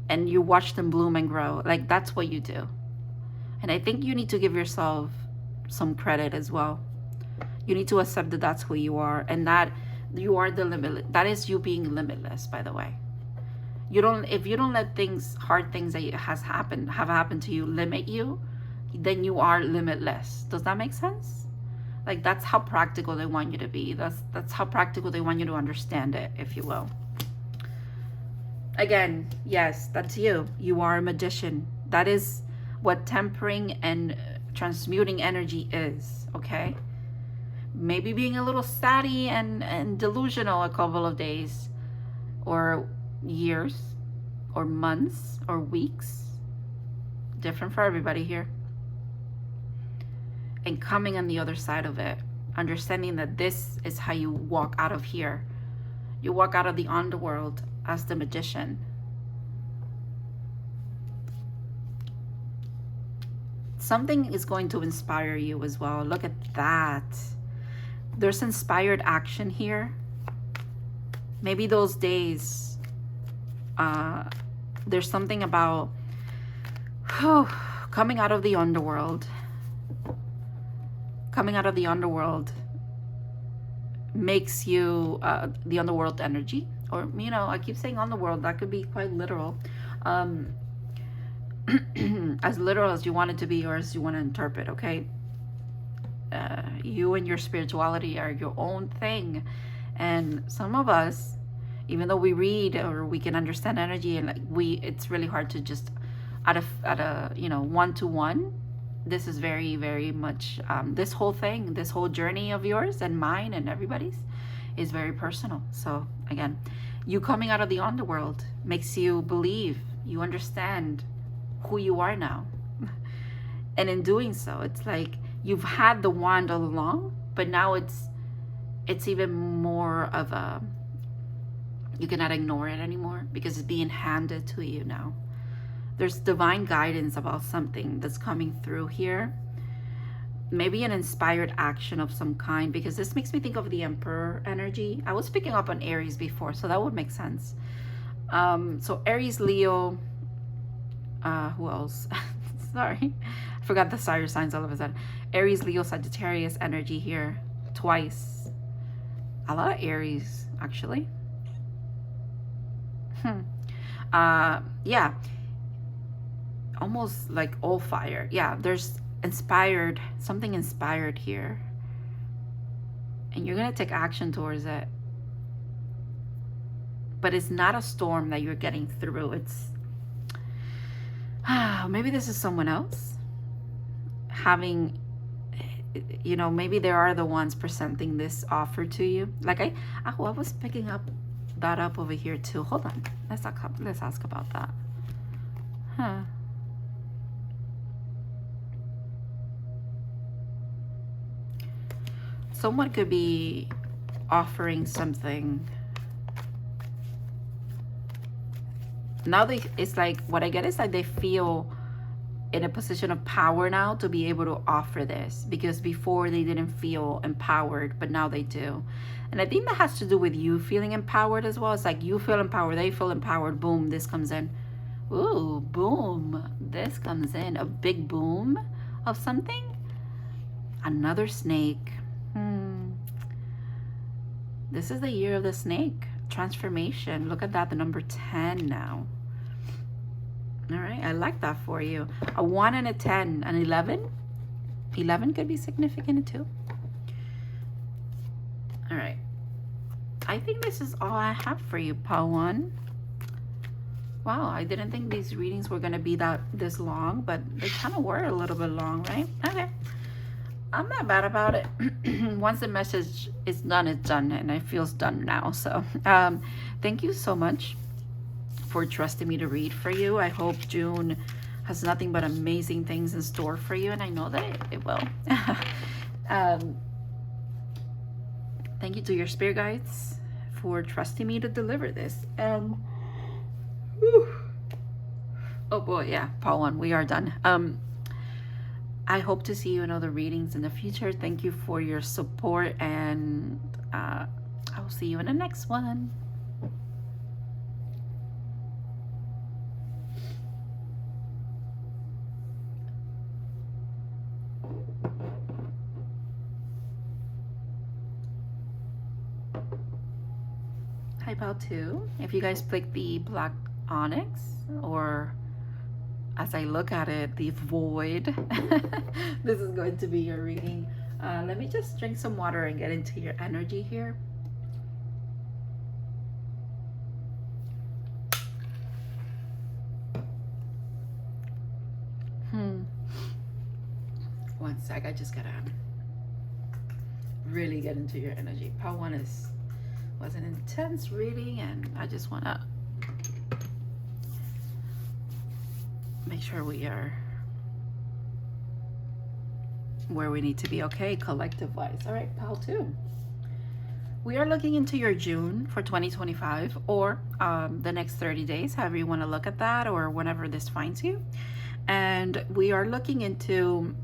and you watch them bloom and grow. Like, that's what you do. And I think you need to give yourself some credit as well. You need to accept that that's who you are, and that you are the limitless. That is you being limitless, by the way. If you don't let hard things that have happened to you limit you, then you are limitless. Does that make sense? Like, that's how practical they want you to be. That's how practical they want you to understand it, if you will. Again, yes, that's you. You are a magician. That is what tempering and transmuting energy is, okay? Maybe being a little satty and delusional a couple of days or years or months or weeks. Different for everybody here. And coming on the other side of it, understanding that this is how you walk out of here. You walk out of the underworld as the magician. Something is going to inspire you as well. Look at that. There's inspired action here. Maybe those days, there's something about coming out of the underworld. Coming out of the underworld makes you the underworld energy, or, you know, I keep saying underworld, that could be quite literal, as literal as you want it to be, or as you want to interpret, okay? You and your spirituality are your own thing, and some of us, even though we read or we can understand energy, and it's really hard to just at a you know, one-to-one. This is very, very much this whole thing, this whole journey of yours and mine and everybody's is very personal. So again, you coming out of the underworld makes you believe you understand who you are now. And in doing so, it's like you've had the wand all along, but now it's even more of a, you cannot ignore it anymore because it's being handed to you now. There's divine guidance about something that's coming through here. Maybe an inspired action of some kind, because this makes me think of the Emperor energy. I was picking up on Aries before, so that would make sense. So Aries, Leo, who else? Sorry, I forgot the fire signs all of a sudden. Aries, Leo, Sagittarius energy here twice. A lot of Aries, actually. Yeah. Almost like all fire. Yeah, there's something inspired here, and you're gonna take action towards it. but it's not a storm that you're getting through. It's maybe this is someone else having, you know, maybe they are the ones presenting this offer to you. Like I was picking up that up over here too. Hold on, let's ask about that. Huh. Someone could be offering something. Now it's like, what I get is like they feel in a position of power now to be able to offer this, because before they didn't feel empowered, but now they do. And I think that has to do with you feeling empowered as well. It's like you feel empowered, they feel empowered, boom, this comes in. Ooh, boom, this comes in. A big boom of something. Another snake. This is the year of the snake. Transformation. Look at that, the number 10 now. All right, I like that for you. A 1 and a 10, an 11. 11 could be significant too. All right. I think this is all I have for you, Pawan. Wow, I didn't think these readings were going to be this long, but they kind of were a little bit long, right? Okay. I'm not bad about it. Once the message is done, it's done, and it feels done now. So thank you so much for trusting me to read for you. I hope June has nothing but amazing things in store for you, and I know that it will. Thank you to your spirit guides for trusting me to deliver this. Oh boy, yeah, part 1, we are done. I hope to see you in other readings in the future. Thank you for your support, and I will see you in the next one. Hi, Pal 2. If you guys pick the black onyx, or as I look at it, the void, this is going to be your reading. Let me just drink some water and get into your energy here. One sec, I just gotta really get into your energy. Part 1 was an intense reading, and I just wanna make sure we are where we need to be, okay, collective wise. All right, pal 2. We are looking into your June for 2025, or the next 30 days, however you want to look at that, or whenever this finds you. And we are looking into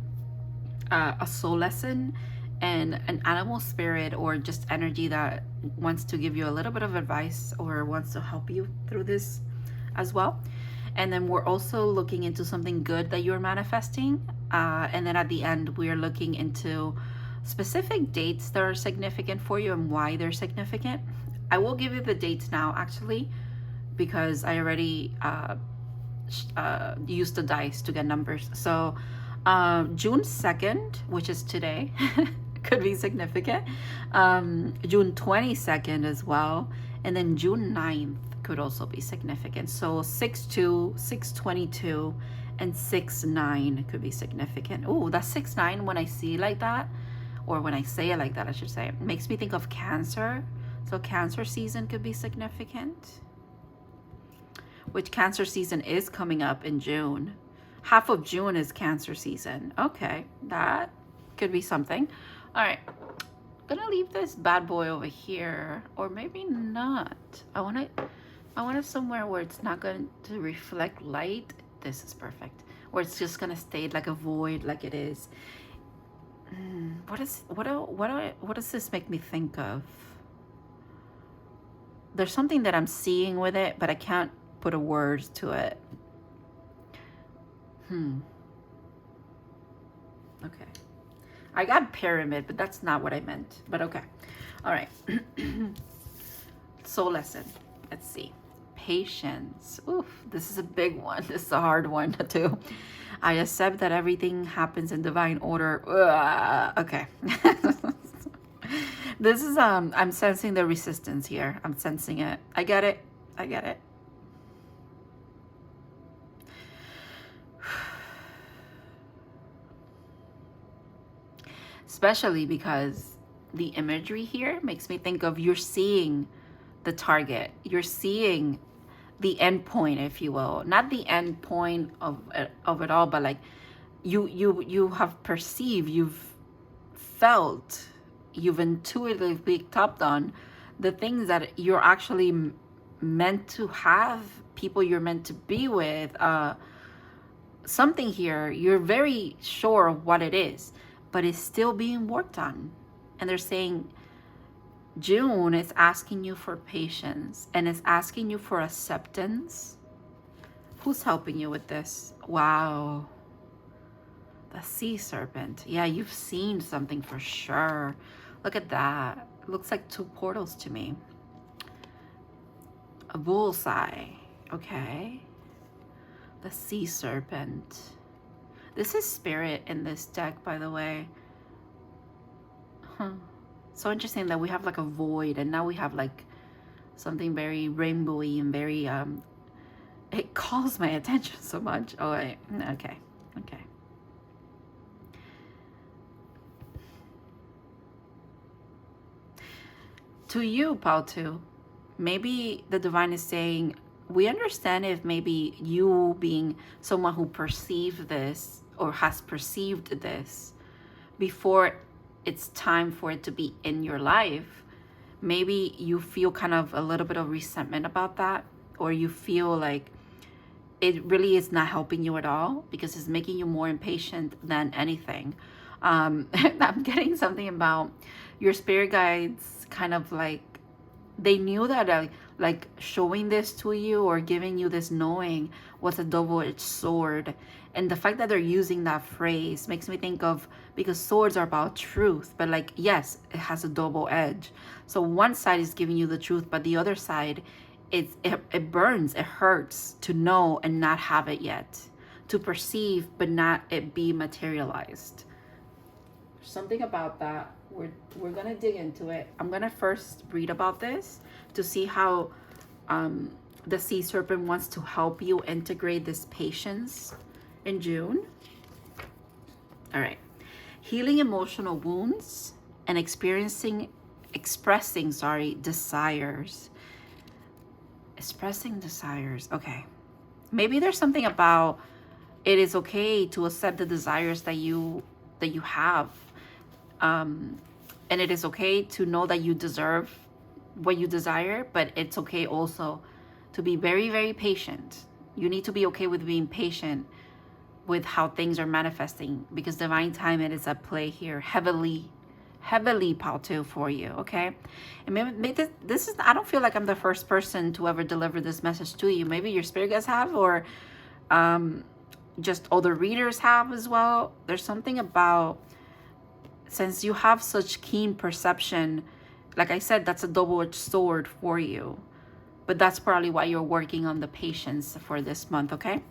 a soul lesson and an animal spirit, or just energy that wants to give you a little bit of advice or wants to help you through this as well. And then we're also looking into something good that you're manifesting. And then at the end, we are looking into specific dates that are significant for you and why they're significant. I will give you the dates now, actually, because I already used the dice to get numbers. So June 2nd, which is today, could be significant. June 22nd as well. And then June 9th could also be significant. So 6/2, 6/22, and 6/9 could be significant. Oh, that 6/9, when I see it like that, or when I say it like that, I should say, it makes me think of Cancer. So Cancer season could be significant, which Cancer season is coming up in June. Half of June is Cancer season. Okay, that could be something. All right, gonna leave this bad boy over here, or maybe not. I want it somewhere where it's not going to reflect light. This is perfect. Where it's just gonna stay like a void, like it is. What does this make me think of? There's something that I'm seeing with it, but I can't put a word to it. Okay. I got pyramid, but that's not what I meant. But okay. All right. Soul lesson. Let's see. Patience. Oof, this is a big one. This is a hard one too. I accept that everything happens in divine order. Okay. This is, I'm sensing the resistance here. I'm sensing it. I get it. I get it. Especially because the imagery here makes me think of, you're seeing the target. You're seeing the end point, if you will. Not the end point of it all, but like you have perceived, you've felt, you've intuitively tapped on the things that you're actually meant to have, people you're meant to be with. Something here, you're very sure of what it is, but it's still being worked on. And they're saying June is asking you for patience, and it's asking you for acceptance. Who's helping you with this? Wow. The sea serpent. Yeah, you've seen something for sure. Look at that. It looks like two portals to me. A bullseye. Okay. The sea serpent. This is spirit in this deck, by the way. Huh. So interesting that we have like a void, and now we have like something very rainbowy and very it calls my attention so much. Oh wait. Okay. Okay. To you, Pautu, maybe the divine is saying, we understand if maybe you being someone who perceived this or has perceived this before it's time for it to be in your life, maybe you feel kind of a little bit of resentment about that, or you feel like it really is not helping you at all because it's making you more impatient than anything. I'm getting something about your spirit guides kind of like, they knew that like showing this to you or giving you this knowing was a double-edged sword. And the fact that they're using that phrase makes me think of, because swords are about truth, but like, yes, it has a double edge. So one side is giving you the truth, but the other side, it burns, it hurts to know and not have it yet, to perceive but not it be materialized. Something about that. We're gonna dig into it. I'm gonna first read about this to see how the sea serpent wants to help you integrate this patience in June. All right. Healing emotional wounds and expressing desires. Expressing desires. Okay. Maybe there's something about it is okay to accept the desires that you have. And it is okay to know that you deserve what you desire, but it's okay also to be very, very patient. You need to be okay with being patient with how things are manifesting, because divine timing is at play here, heavily Pautu for you, okay? And maybe this is, I don't feel like I'm the first person to ever deliver this message to you. Maybe your spirit guides have, or just other readers have as well. There's something about, since you have such keen perception, like I said, that's a double-edged sword for you. But that's probably why you're working on the patience for this month, okay?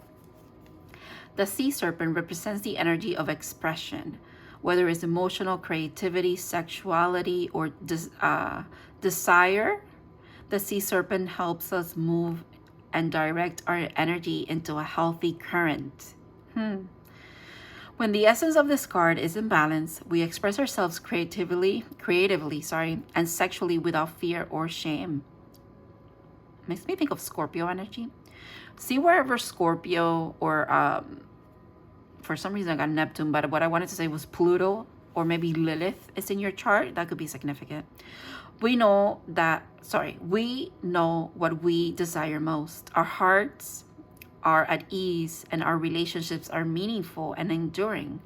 The sea serpent represents the energy of expression, whether it's emotional, creativity, sexuality, or desire. The sea serpent helps us move and direct our energy into a healthy current. When the essence of this card is in balance, we express ourselves creatively, and sexually without fear or shame. Makes me think of Scorpio energy. See, wherever Scorpio or for some reason I got Neptune, but what I wanted to say was Pluto or maybe Lilith is in your chart. That could be significant. We know what we desire most. Our hearts are at ease and our relationships are meaningful and enduring.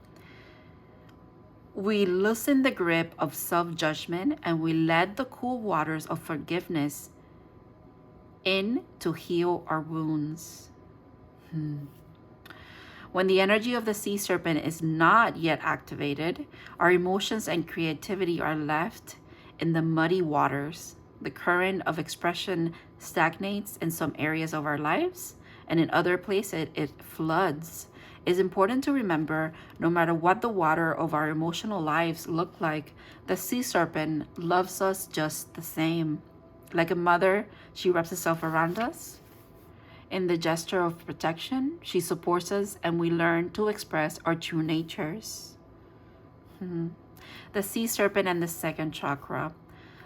We loosen the grip of self-judgment and we let the cool waters of forgiveness in to heal our wounds. When the energy of the sea serpent is not yet activated, our emotions and creativity are left in the muddy waters. The current of expression stagnates in some areas of our lives, and in other places it floods. It's important to remember, no matter what the water of our emotional lives look like, the sea serpent loves us just the same. Like a mother, she wraps herself around us. In the gesture of protection, she supports us, and we learn to express our true natures. The sea serpent and the second chakra.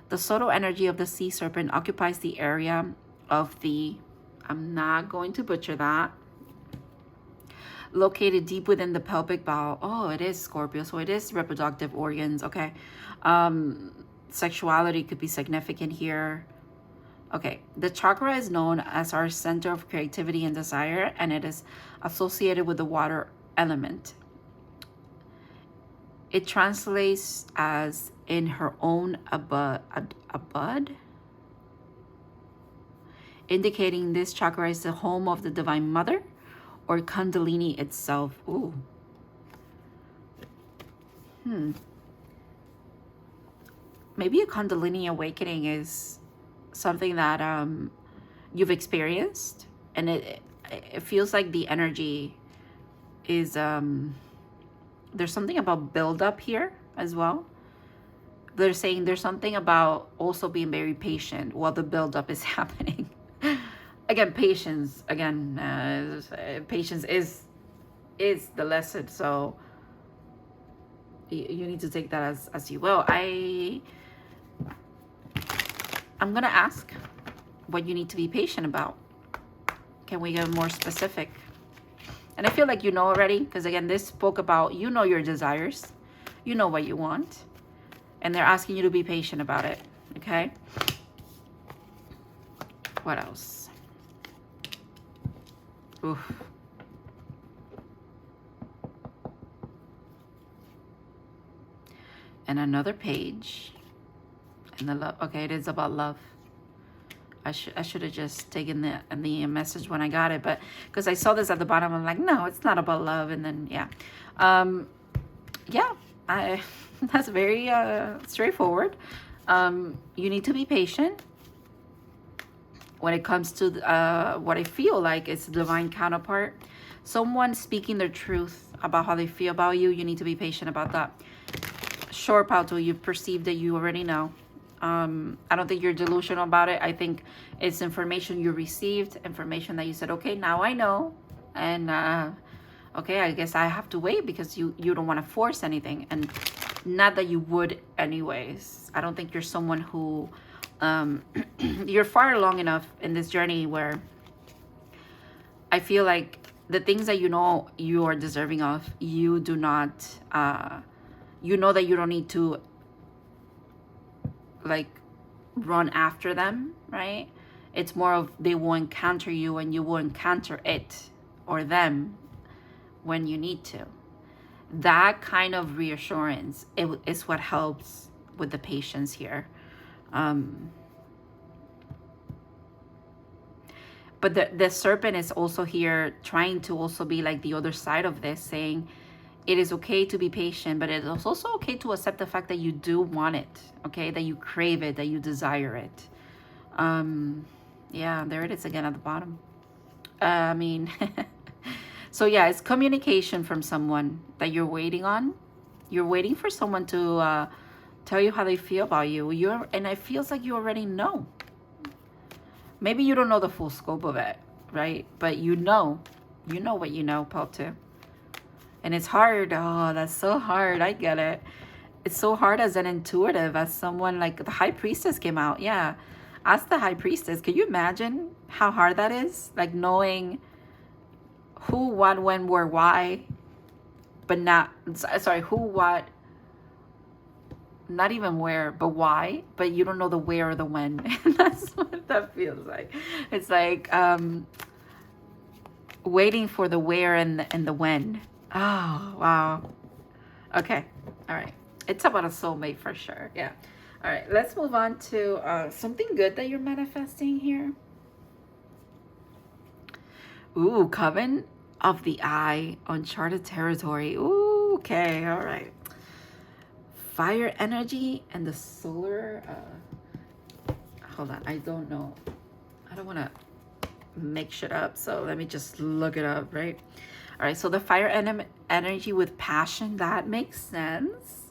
The subtle energy of the sea serpent occupies the area of the, I'm not going to butcher that, located deep within the pelvic bowl. Oh, it is Scorpio, so it is reproductive organs. Okay. Sexuality could be significant here. Okay, the chakra is known as our center of creativity and desire, and it is associated with the water element. It translates as in her own abode, indicating this chakra is the home of the Divine Mother or Kundalini itself. Ooh. Maybe a Kundalini awakening is something that you've experienced, and it feels like the energy is there's something about build-up here as well. They're saying there's something about also being very patient while the build-up is happening. Again, patience. Again, patience is the lesson. So you need to take that as you will. I'm gonna ask what you need to be patient about. Can we get more specific? And I feel like you know already, because again, this spoke about, you know, your desires, you know what you want, and they're asking you to be patient about it. Okay. What else? Oof. And another page. And the love. Okay, it is about love. I should have just taken the message when I got it, but because I saw this at the bottom, I'm like, no, it's not about love. And then yeah, that's very straightforward. You need to be patient when it comes to what I feel like it's a divine counterpart. Someone speaking their truth about how they feel about you. You need to be patient about that. Sure, Pauto, you perceive that you already know. I don't think you're delusional about it. I think it's information you received, information that you said, okay, now I know. And okay, I guess I have to wait because you don't want to force anything. And not that you would anyways. I don't think you're someone who, you're far along enough in this journey where I feel like the things that you know you are deserving of, you do not, you know that you don't need to like run after them, right? It's more of they will encounter you and you will encounter it or them when you need to. That kind of reassurance is what helps with the patience here. But the serpent is also here trying to also be like the other side of this, saying it is okay to be patient, but it is also okay to accept the fact that you do want it, okay? That you crave it, that you desire it. Yeah, there it is again at the bottom. I mean, so yeah, it's communication from someone that you're waiting on. You're waiting for someone to tell you how they feel about you. And it feels like you already know. Maybe you don't know the full scope of it, right? But you know what you know, Paul, and it's hard. Oh, that's so hard. I get it. It's so hard as an intuitive, as someone like the High Priestess came out. Yeah. Ask the High Priestess. Can you imagine how hard that is? Like knowing who, what, when, where, why, but not, sorry, who, what, not even where, but why, but you don't know the where or the when. That's what that feels like. It's like waiting for the where and the when. Oh, wow. Okay. All right. It's about a soulmate for sure. Yeah. All right. Let's move on to something good that you're manifesting here. Ooh, Coven of the Eye, Uncharted Territory. Ooh, okay. All right. Fire energy and the solar. Hold on. I don't know. I don't want to make shit up. So let me just look it up, right? All right, so the fire energy with passion, that makes sense.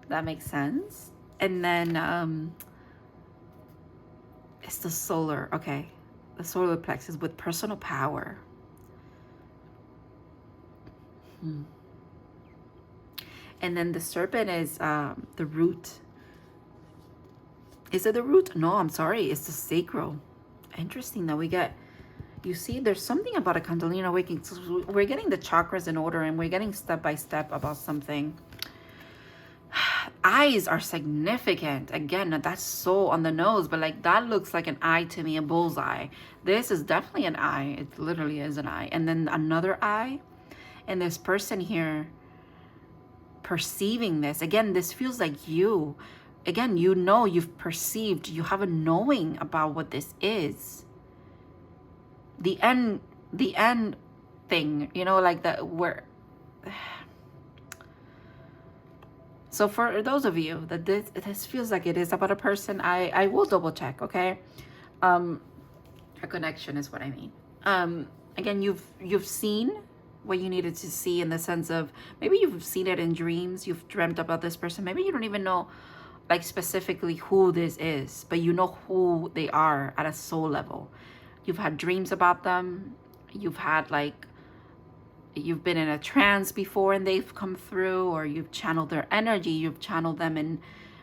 That makes sense. And then it's the solar, okay. The solar plexus with personal power. And then the serpent is the root. Is it the root? No, I'm sorry. It's the sacral. Interesting that we get, you see, there's something about a Kundalini awakening. So we're getting the chakras in order and we're getting step by step about something. Eyes are significant. Again, that's so on the nose, but like that looks like an eye to me, a bullseye. This is definitely an eye. It literally is an eye. And then another eye. And this person here perceiving this. Again, this feels like you. Again, you know, you've perceived, you have a knowing about what this is. The end thing, you know, like that where. So for those of you that this feels like it is about a person, I will double check, okay? A connection is what I mean. Again, you've seen what you needed to see in the sense of maybe you've seen it in dreams, you've dreamt about this person, maybe you don't even know like specifically who this is, but you know who they are at a soul level. You've had dreams about them, you've had like, you've been in a trance before and they've come through, or you've channeled their energy, you've channeled them in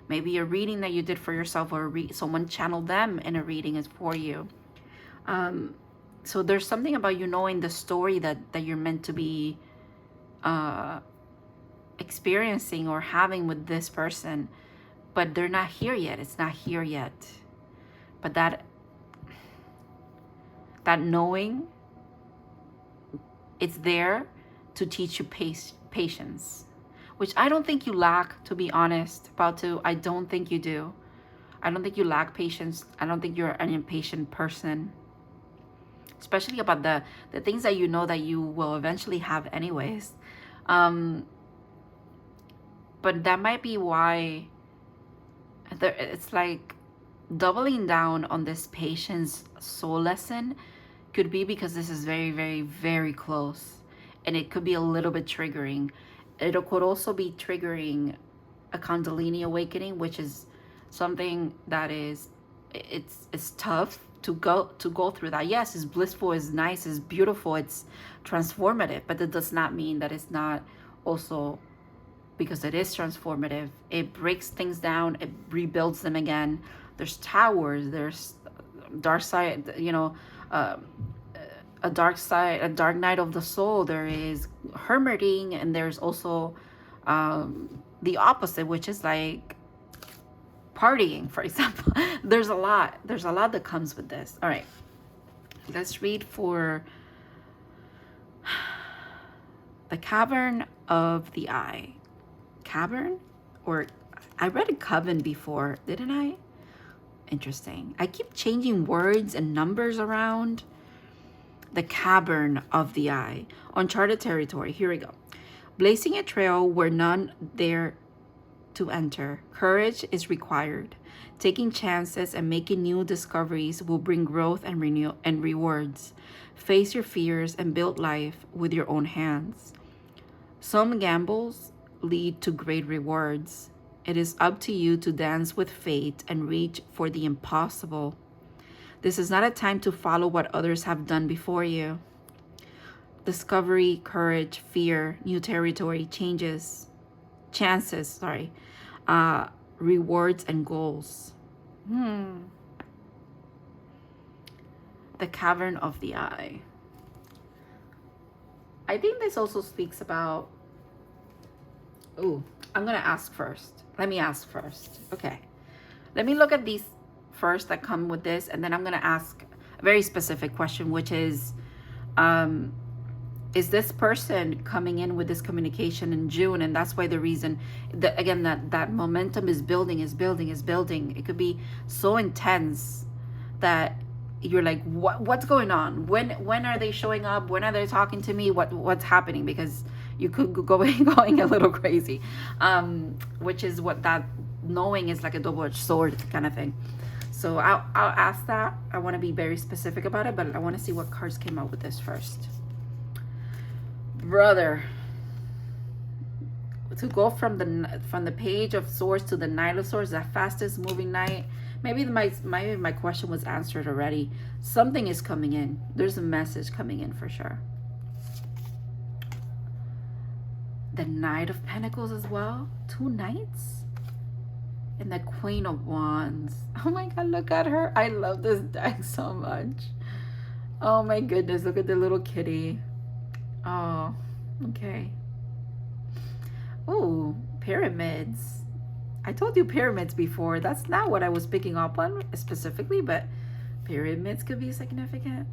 maybe a reading that you did for yourself, or someone channeled them in a reading is for you. So there's something about you knowing the story that you're meant to be experiencing or having with this person, but they're not here yet. It's not here yet. But that knowing, it's there to teach you patience, which I don't think you lack, to be honest. I don't think you do. I don't think you lack patience. I don't think you're an impatient person, especially about the things that you know that you will eventually have anyways. But that might be why it's like doubling down on this patience soul lesson could be because this is very, very, very close, and it could be a little bit triggering. It could also be triggering a Kundalini awakening, which is something that is, it's tough to go through that. Yes, it's blissful, it's nice, it's beautiful, it's transformative, but that does not mean that it's not also, because it is transformative, it breaks things down, it rebuilds them again. There's towers, there's dark side, you know, a dark side, a dark night of the soul. There is hermiting, and there's also the opposite, which is like partying, for example. There's a lot that comes with this. All right, let's read for the cavern of the eye. Cavern, or I read a coven before, didn't I? Interesting. I keep changing words and numbers around. The cavern of the eye. Uncharted territory. Here we go. Blazing a trail where none dare to enter. Courage is required. Taking chances and making new discoveries will bring growth and rewards. Face your fears and build life with your own hands. Some gambles lead to great rewards. It is up to you to dance with fate and reach for the impossible. This is not a time to follow what others have done before you. Discovery, courage, fear, new territory, chances, rewards and goals. The cavern of the eye. I think this also speaks about, I'm gonna ask first. Let me ask first. Okay. Let me look at these first that come with this, and then I'm gonna ask a very specific question, which is this person coming in with this communication in June? And that's why the reason that, again, that momentum is building. It could be so intense that you're like, what's going on? When are they showing up? When are they talking to me? What's happening? Because you could go going a little crazy, which is what that knowing is, like a double-edged sword kind of thing. So I'll ask that. I want to be very specific about it, but I want to see what cards came out with this first. Brother, to go from the Page of Swords to the Knight of Swords, the fastest moving knight. Maybe my question was answered already. Something is coming in. There's a message coming in for sure. The Knight of Pentacles as well. 2 knights. And the Queen of Wands. Oh my God, look at her. I love this deck so much. Oh my goodness, look at the little kitty. Oh, okay. Ooh, pyramids. I told you pyramids before. That's not what I was picking up on specifically, but pyramids could be significant.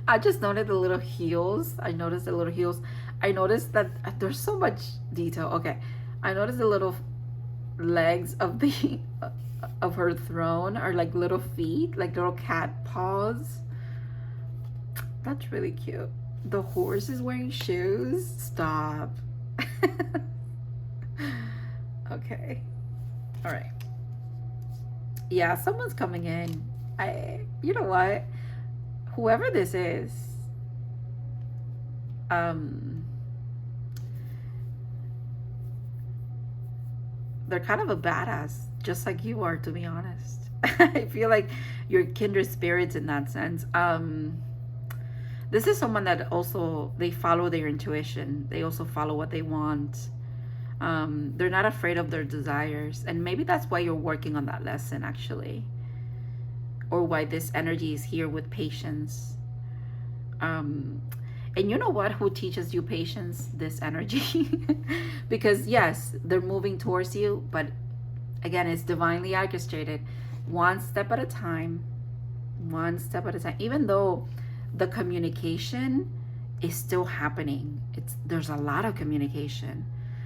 I just noted the little heels. I noticed the little heels. I noticed that there's so much detail. Okay. I noticed the little legs of the of her throne are like little feet, like little cat paws. That's really cute. The horse is wearing shoes. Stop. Okay. All right. Yeah, someone's coming in. You know what? Whoever this is, they're kind of a badass, just like you are, to be honest. I feel like you're kindred spirits in that sense. This is someone that also, they follow their intuition. They also follow what they want. They're not afraid of their desires. And maybe that's why you're working on that lesson, actually. Or why this energy is here with patience. And you know what? Who teaches you patience? This energy. Because yes, they're moving towards you, but again, it's divinely orchestrated. One step at a time. One step at a time. Even though the communication is still happening. There's a lot of communication.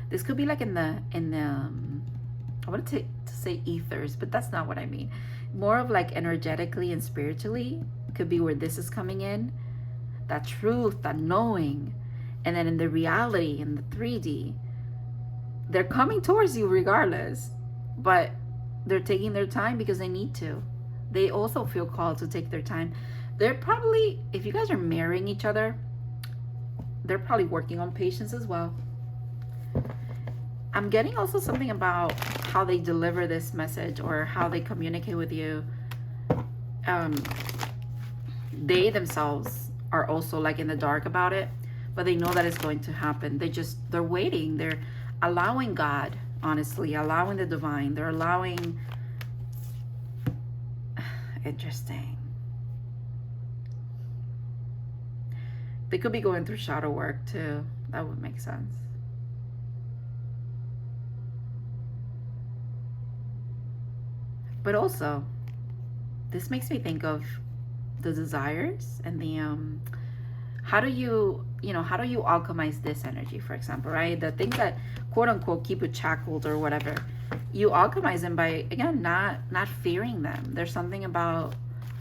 This could be like in the I want to say ethers, but that's not what I mean. More of like energetically and spiritually could be where this is coming in. That truth, that knowing. And then in the reality, in the 3D, they're coming towards you regardless. But they're taking their time because they need to. They also feel called to take their time. They're probably, if you guys are marrying each other, they're probably working on patience as well. I'm getting also something about how they deliver this message or how they communicate with you. They themselves are also like in the dark about it, but they know that it's going to happen. They're waiting. They're allowing God, honestly, allowing the divine. They're allowing, interesting. They could be going through shadow work too. That would make sense. But also, this makes me think of the desires and the how do you alchemize this energy, for example, right? The things that quote unquote keep you shackled or whatever, you alchemize them by, again, not fearing them. There's something about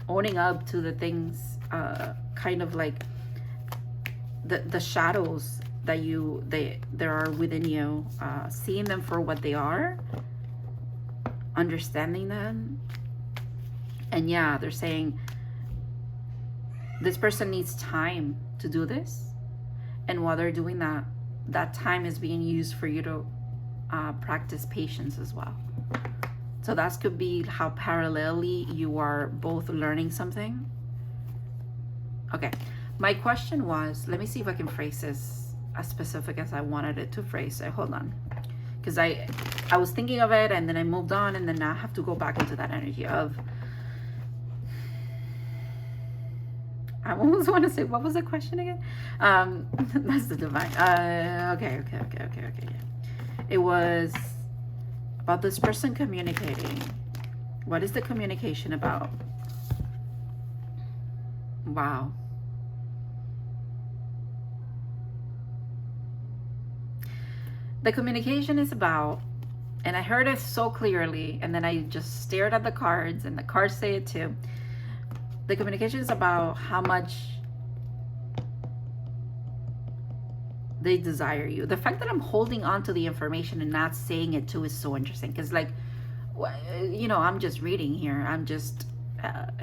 owning up to the things, kind of like the shadows that there are within you, seeing them for what they are, understanding them. And yeah, they're saying this person needs time to do this, and while they're doing that, that time is being used for you to practice patience as well. So that could be how parallelly you are both learning something. Okay, my question was, let me see if I can phrase this as specific as I wanted it to phrase it. Hold on, because I was thinking of it and then I moved on, and then now I have to go back into that energy of, I almost want to say, what was the question again? That's the divine. Okay. It was about this person communicating. What is the communication about? Wow. The communication is about, and I heard it so clearly, and then I just stared at the cards, and the cards say it too. The communication is about how much they desire you. The fact that I'm holding on to the information and not saying it too is so interesting, because, like, you know, I'm just reading here. I'm just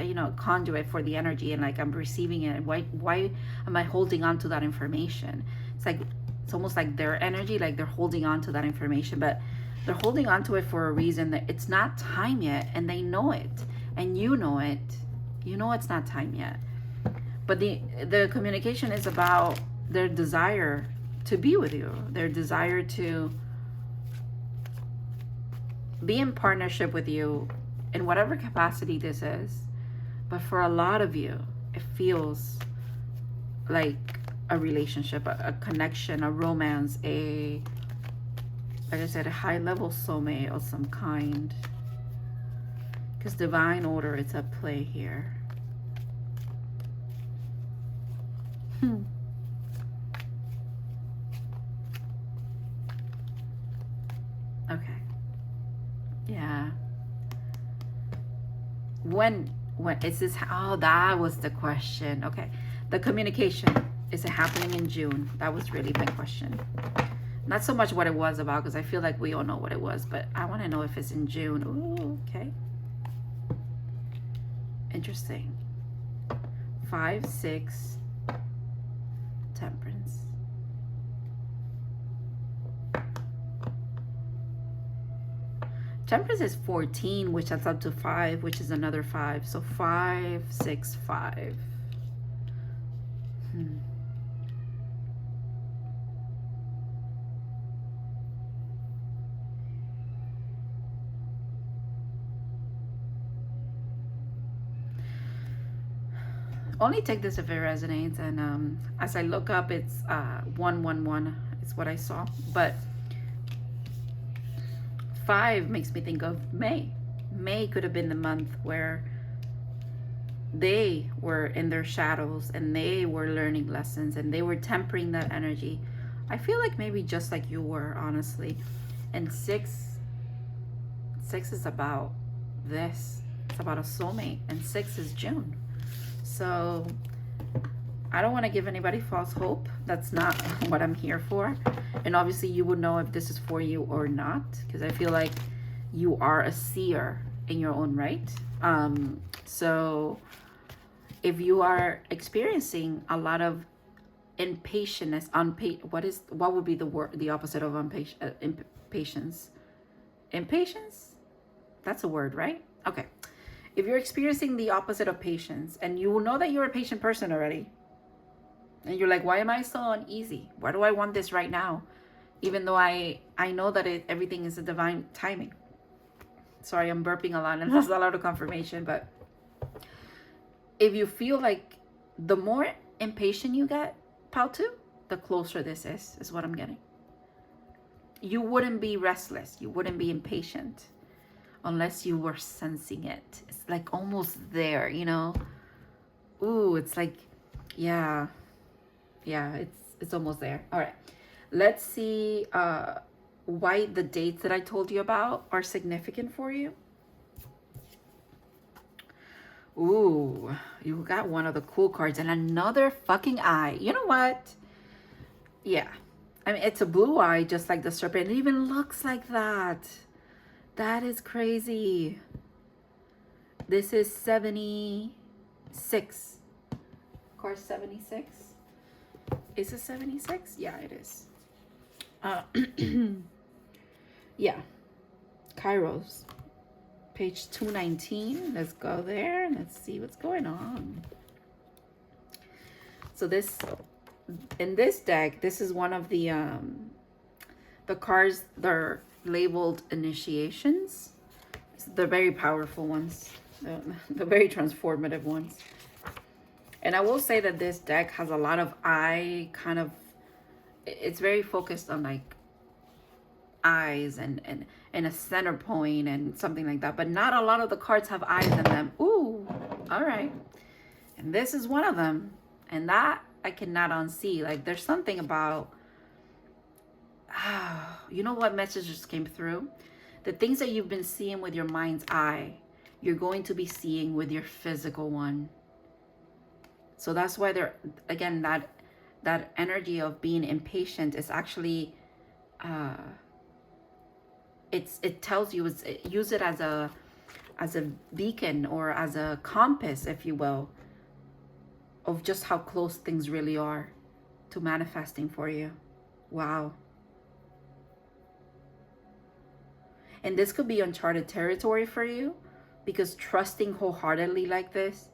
you know, conduit for the energy, and like I'm receiving it. Why am I holding on to that information? It's like, it's almost like their energy, like they're holding on to that information, but they're holding on to it for a reason, that it's not time yet, and they know it, and you know it. You know it's not time yet. But the communication is about their desire to be with you, their desire to be in partnership with you in whatever capacity this is. But for a lot of you, it feels like a relationship, a connection, a romance, like I said, a high level soulmate of some kind. Because divine order is at play here. Okay. Yeah. When is this? Oh, that was the question. Okay. The communication, is it happening in June? That was really my question. Not so much what it was about, because I feel like we all know what it was, but I want to know if it's in June. Ooh, okay. Interesting. 5, 6, Temperance. Temperance is 14, which adds up to 5, which is another 5. So 5, 6, 5. Only take this if it resonates, and as I look up, it's 111 is what I saw, but 5 makes me think of May. May could have been the month where they were in their shadows and they were learning lessons and they were tempering that energy. I feel like maybe just like you were, honestly. And 6 is about this. It's about a soulmate, and 6 is June. So I don't want to give anybody false hope. That's not what I'm here for. And obviously you would know if this is for you or not, because I feel like you are a seer in your own right. So if you are experiencing a lot of impatience, what would be the word, the opposite of impatience? Impatience? That's a word, right? Okay. If you're experiencing the opposite of patience, and you will know that you're a patient person already, and you're like, why am I so uneasy? Why do I want this right now? Even though I know that everything is a divine timing. Sorry, I'm burping a lot, and that's a lot of confirmation. But if you feel like the more impatient you get, pal 2, the closer this is what I'm getting. You wouldn't be restless. You wouldn't be impatient unless you were sensing it. It's like almost there, you know? Ooh, it's like, yeah, it's almost there. All right, let's see why the dates that I told you about are significant for you. Ooh, you got one of the cool cards and another fucking eye. You know what? Yeah, I mean, it's a blue eye, just like the serpent. It even looks like that. That is crazy. This is 76. Card 76. Is it 76? Yeah, it is. Yeah. Kairos. Page 219. Let's go there and let's see what's going on. So this, in this deck, this is one of the cards that are labeled initiations. They're very powerful ones. The very transformative ones. And I will say that this deck has a lot of it's very focused on like eyes and a center point and something like that. But not a lot of the cards have eyes in them. Ooh, all right. And this is one of them. And that I cannot unsee. Like there's something about, you know what message just came through? The things that you've been seeing with your mind's eye, you're going to be seeing with your physical one. So that's why they're, again, that energy of being impatient is actually, it tells you, use it as a beacon or as a compass, if you will, of just how close things really are to manifesting for you. Wow. And this could be uncharted territory for you, because trusting wholeheartedly like this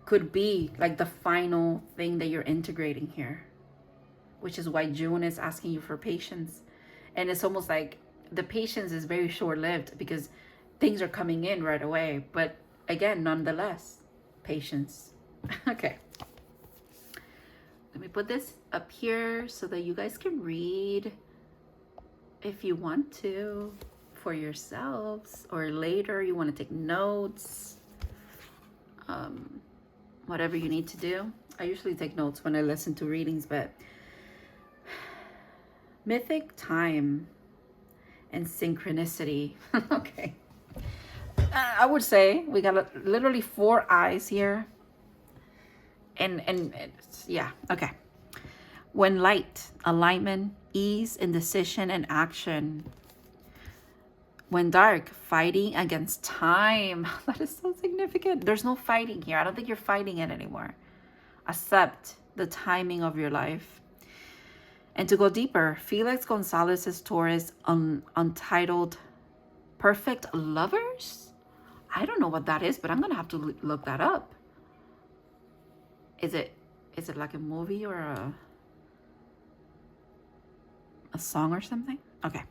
could be like the final thing that you're integrating here, which is why June is asking you for patience. And it's almost like the patience is very short-lived because things are coming in right away. But again, nonetheless, patience. Okay. Let me put this up here so that you guys can read if you want to for yourselves, or later you want to take notes. Whatever you need to do. I usually take notes when I listen to readings, but mythic time and synchronicity. Okay. I would say we got literally 4 eyes here. And yeah, okay. When light, alignment, ease, indecision, and action. When dark, fighting against time. That is so significant. There's no fighting here. I don't think you're fighting it anymore. Accept the timing of your life. And to go deeper, Felix Gonzalez's Taurus Untitled Perfect Lovers? I don't know what that is, but I'm going to have to look that up. Is it like a movie or a song or something? Okay.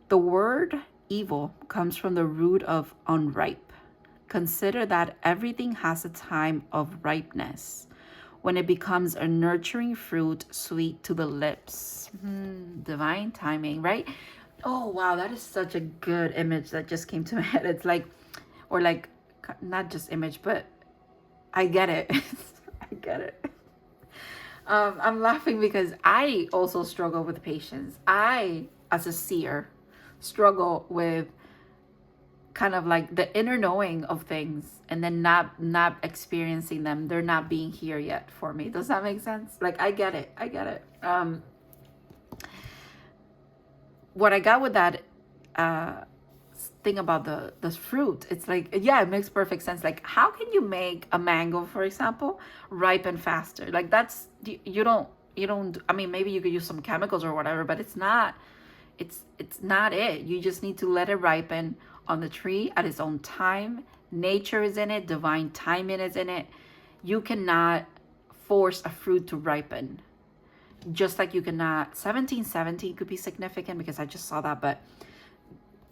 The word evil comes from the root of unripe. Consider that everything has a time of ripeness, when it becomes a nurturing fruit, sweet to the lips. Divine timing, right? Oh, wow, that is such a good image that just came to my head. It's like, or like, not just image, but I get it. I get it. I'm laughing because I also struggle with patience. I, as a seer, struggle with kind of like the inner knowing of things and then not experiencing them. They're not being here yet for me. Does that make sense? Like, I get it. What I got with that thing about the fruit, it's like, yeah, it makes perfect sense. Like, how can you make a mango, for example, ripen faster? Like, that's, you don't, I mean, maybe you could use some chemicals or whatever, but it's not it. You just need to let it ripen on the tree at its own time. Nature is in it. Divine timing is in it. You cannot force a fruit to ripen. Just like you cannot. 1770 could be significant because I just saw that. But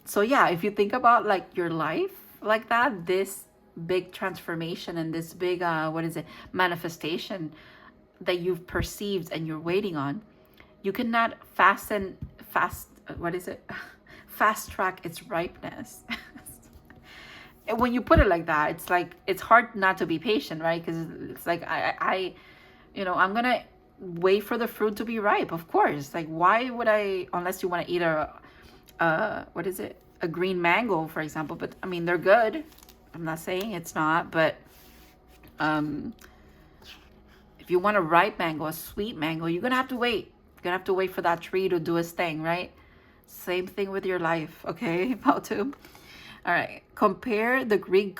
so yeah, if you think about like your life like that, this big transformation and this big manifestation that you've perceived and you're waiting on, you cannot fast track its ripeness. And when you put it like that, it's like, it's hard not to be patient, right? Because it's like, I'm gonna wait for the fruit to be ripe, of course. Like, why would I, unless you want to eat a green mango, for example. But I mean, they're good. I'm not saying it's not, but if you want a ripe mango, a sweet mango, you're gonna have to wait. You're gonna have to wait for that tree to do its thing, right? Same thing with your life, okay, Pautube? All right, compare the Greek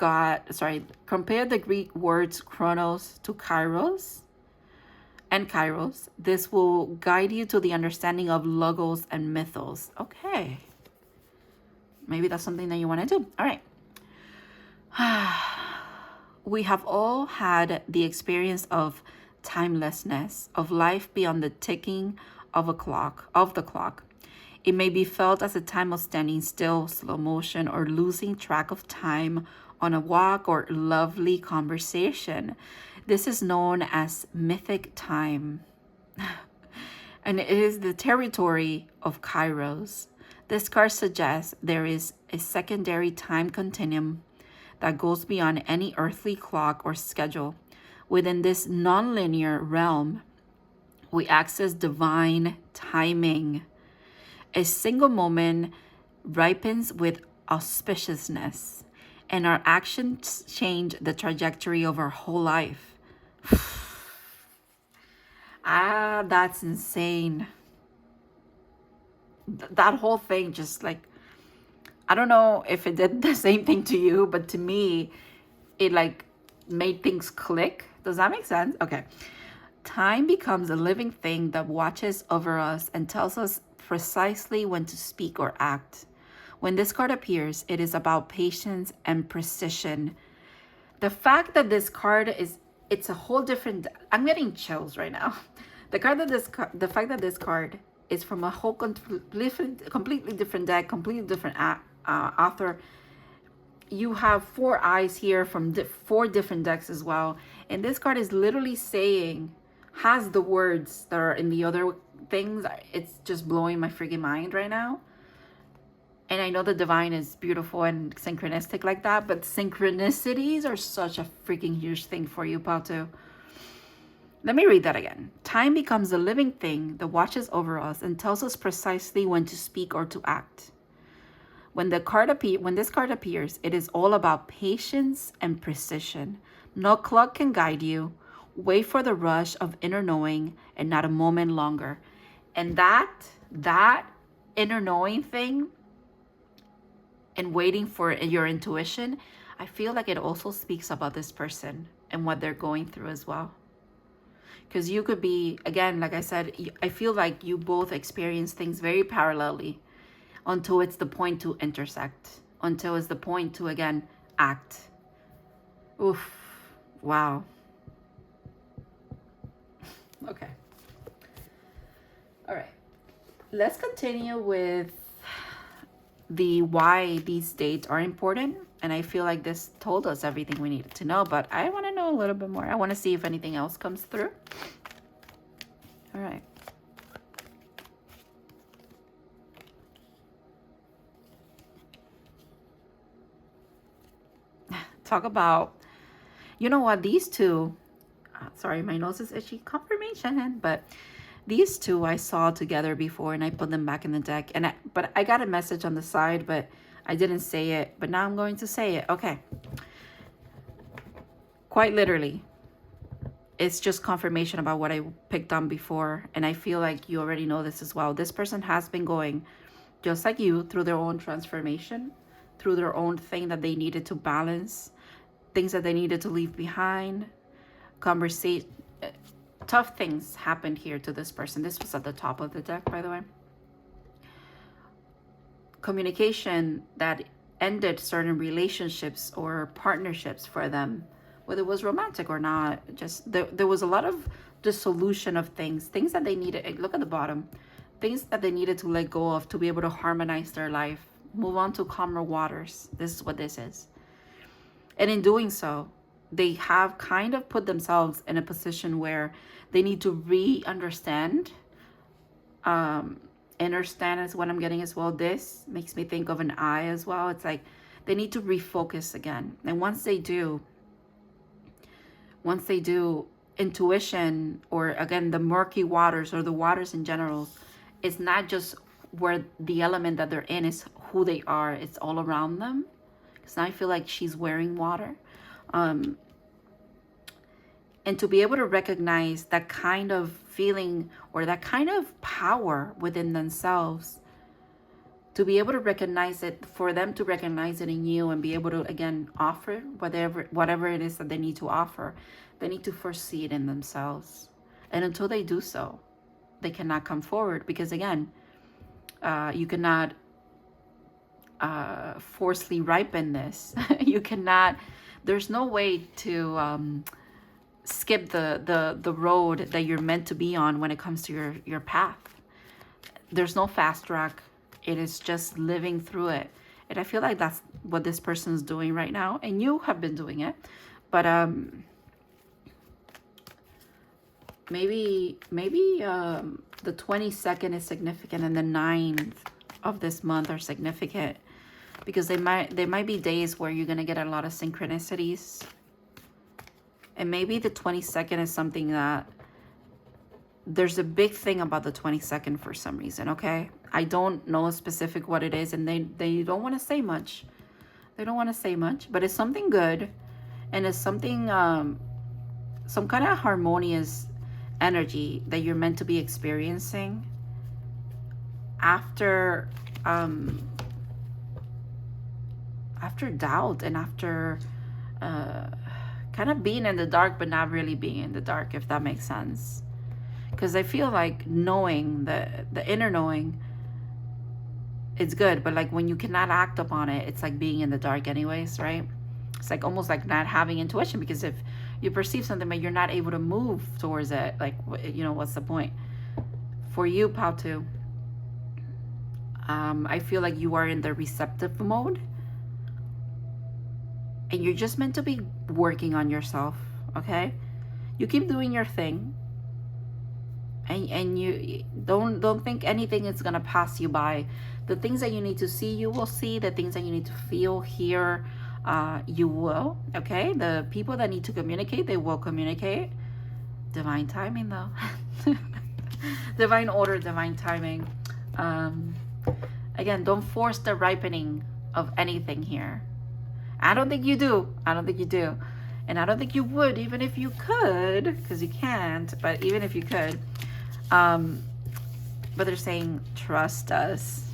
words chronos to kairos and kairos. This will guide you to the understanding of logos and mythos. Okay. Maybe that's something that you want to do. All right. We have all had the experience of timelessness, of life beyond the ticking of the clock. It may be felt as a time of standing still, slow motion, or losing track of time on a walk or lovely conversation. This is known as mythic time. And it is the territory of kairos. This card suggests there is a secondary time continuum that goes beyond any earthly clock or schedule. Within this nonlinear realm, we access divine timing. A single moment ripens with auspiciousness, and our actions change the trajectory of our whole life. That's insane. That whole thing just like, I don't know if it did the same thing to you, but to me, it like made things click. Does that make sense? Okay. Time becomes a living thing that watches over us and tells us precisely when to speak or act. When this card appears, it is about patience and precision. The fact that this card is, it's a whole different, I'm getting chills right now. The fact that this card is from a whole completely different deck, completely different author. You have 4 eyes here from 4 different decks as well. And this card is literally saying, has the words that are in the other things. It's just blowing my freaking mind right now. And I know the divine is beautiful and synchronistic like that, but synchronicities are such a freaking huge thing for you, Pato. Let me read that again. Time becomes a living thing that watches over us and tells us precisely when to speak or to act. When this card appears, it is all about patience and precision. No clock can guide you. Wait for the rush of inner knowing and not a moment longer. And that inner knowing thing and waiting for your intuition, I feel like it also speaks about this person and what they're going through as well. Because you could be, again, like I said, I feel like you both experience things very parallelly until it's the point to intersect, until it's the point to, again, act. Oof. Wow. Okay. All right. Let's continue with the why these dates are important. And I feel like this told us everything we needed to know, but I want to know a little bit more. I want to see if anything else comes through. All right. Talk about, you know what, these two, sorry, my nose is itchy, confirmation, but these two I saw together before and I put them back in the deck. But I got a message on the side, but I didn't say it, but now I'm going to say it. Okay. Quite literally, it's just confirmation about what I picked on before. And I feel like you already know this as well. This person has been going, just like you, through their own transformation, through their own thing that they needed to balance, things that they needed to leave behind, conversation. Tough things happened here to this person. This was at the top of the deck, by the way. Communication that ended certain relationships or partnerships for them, whether it was romantic or not. Just there was a lot of dissolution of things that they needed. Look at the bottom. Things that they needed to let go of to be able to harmonize their life, move on to calmer waters. This is what this is. And in doing so, they have kind of put themselves in a position where they need to re-understand. Understand is what I'm getting as well. This makes me think of an eye as well. It's like they need to refocus again. And once they do, intuition, or again, the murky waters or the waters in general, it's not just where the element that they're in, is who they are. It's all around them. Because now I feel like she's wearing water. And to be able to recognize that kind of feeling or that kind of power within themselves, to be able to recognize it, for them to recognize it in you and be able to, again, offer whatever it is that they need to offer, they need to foresee it in themselves. And until they do so, they cannot come forward, because, again, you cannot forcefully ripen this. You cannot, there's no way to skip the road that you're meant to be on when it comes to your path. There's no fast track. It is just living through it. And I feel like that's what this person's doing right now, and you have been doing it. But maybe the 22nd is significant and the 9th of this month are significant, because there might be days where you're gonna get a lot of synchronicities. And maybe the 22nd is something that there's a big thing about the 22nd for some reason, okay? I don't know specific what it is, and they don't want to say much. They don't want to say much, but it's something good, and it's something, some kind of harmonious energy that you're meant to be experiencing after after doubt and after kind of being in the dark, but not really being in the dark, if that makes sense. Because I feel like knowing, the inner knowing, it's good, but like when you cannot act upon it, it's like being in the dark anyways, right? It's like almost like not having intuition, because if you perceive something but you're not able to move towards it, like, you know, what's the point? For you, Patu, I feel like you are in the receptive mode, and you're just meant to be working on yourself, okay? You keep doing your thing, and you don't think anything is gonna pass you by. The things that you need to see, you will see. The things that you need to feel, hear, you will, okay? The people that need to communicate, they will communicate. Divine timing, though. Divine order, divine timing. Again, don't force the ripening of anything here. I don't think you do. I don't think you do. And I don't think you would, even if you could, because you can't, but even if you could. But they're saying, trust us.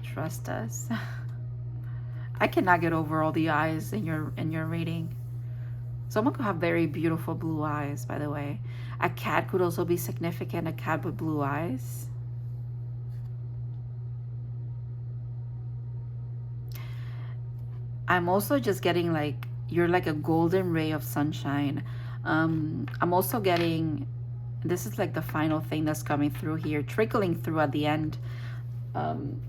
Trust us. I cannot get over all the eyes in your reading. Someone could have very beautiful blue eyes, by the way. A cat could also be significant, a cat with blue eyes. I'm also just getting like, you're like a golden ray of sunshine. I'm also getting, this is like the final thing that's coming through here, trickling through at the end.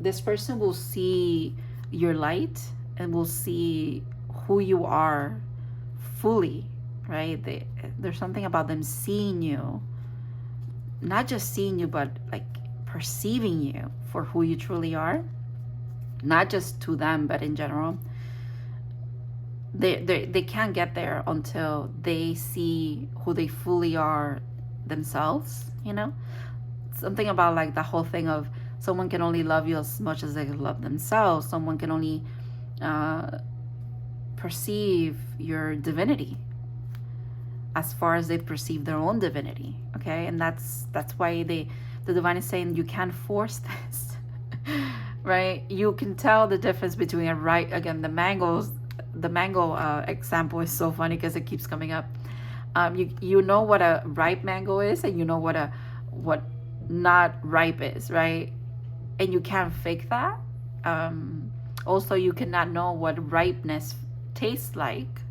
This person will see your light and will see who you are fully, right? There's something about them seeing you, not just seeing you, but like perceiving you for who you truly are, not just to them, but in general. They can't get there until they see who they fully are themselves, you know? Something about like the whole thing of someone can only love you as much as they love themselves. Someone can only perceive your divinity as far as they perceive their own divinity, okay? And that's why the divine is saying you can't force this, right? You can tell the difference between a ripe, again, the mango example is so funny because it keeps coming up. You know what a ripe mango is, and you know what not ripe is, right? And you can't fake that. Also, you cannot know what ripeness tastes like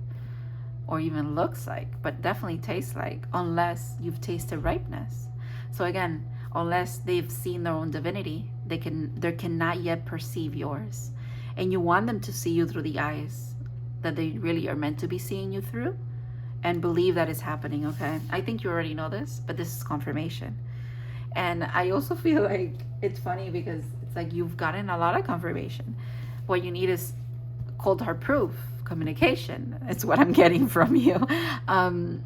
or even looks like, but definitely tastes like, unless you've tasted ripeness. So again, unless they've seen their own divinity, they cannot yet perceive yours. And you want them to see you through the eyes that they really are meant to be seeing you through, and believe that is happening, okay? I think you already know this, but this is confirmation. And I also feel like it's funny because it's like you've gotten a lot of confirmation. What you need is cold hard proof, communication. It's what I'm getting from you. And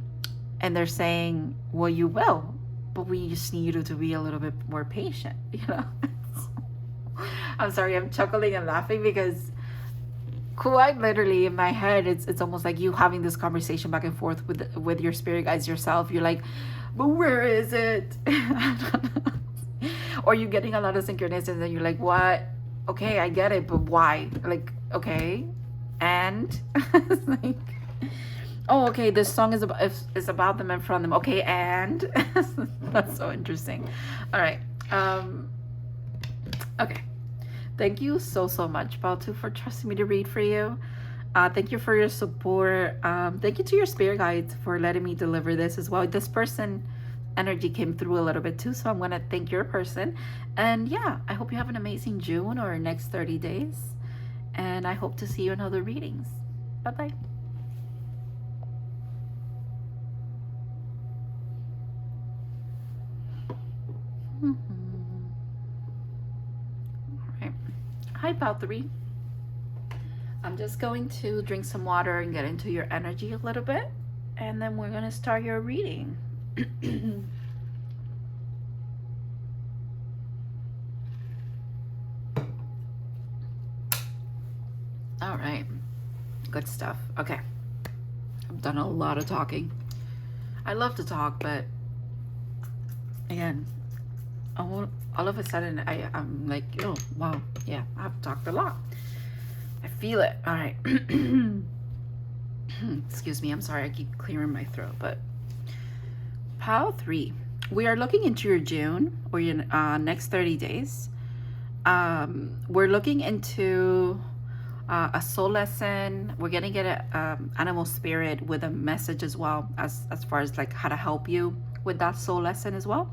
they're saying, well, you will, but we just need you to be a little bit more patient, you know? I'm sorry, I'm chuckling and laughing because quite literally in my head, it's almost like you having this conversation back and forth with your spirit guides yourself. You're like, but where is it? Or you're getting a lot of synchronicities and you're like, what? Okay, I get it, but why? Like, okay, and it's like, oh, okay, this song is about them and from them. Okay, and that's so interesting. All right, okay. Thank you so much, Batu, for trusting me to read for you. Thank you for your support. Thank you to your spirit guides for letting me deliver this as well. This person energy came through a little bit too, so I'm going to thank your person. And yeah, I hope you have an amazing June or next 30 days. And I hope to see you in other readings. Bye-bye. Hi, Pal 3. I'm just going to drink some water and get into your energy a little bit, and then we're going to start your reading. All right, good stuff. Okay, I've done a lot of talking. I love to talk, but again, all of a sudden I'm like, oh wow, yeah, I've talked a lot. I feel it. All right. Excuse me. I'm sorry. I keep clearing my throat. But pile 3. We are looking into your June or your next 30 days. We're looking into a soul lesson. We're gonna get a animal spirit with a message as well, as far as like how to help you with that soul lesson as well.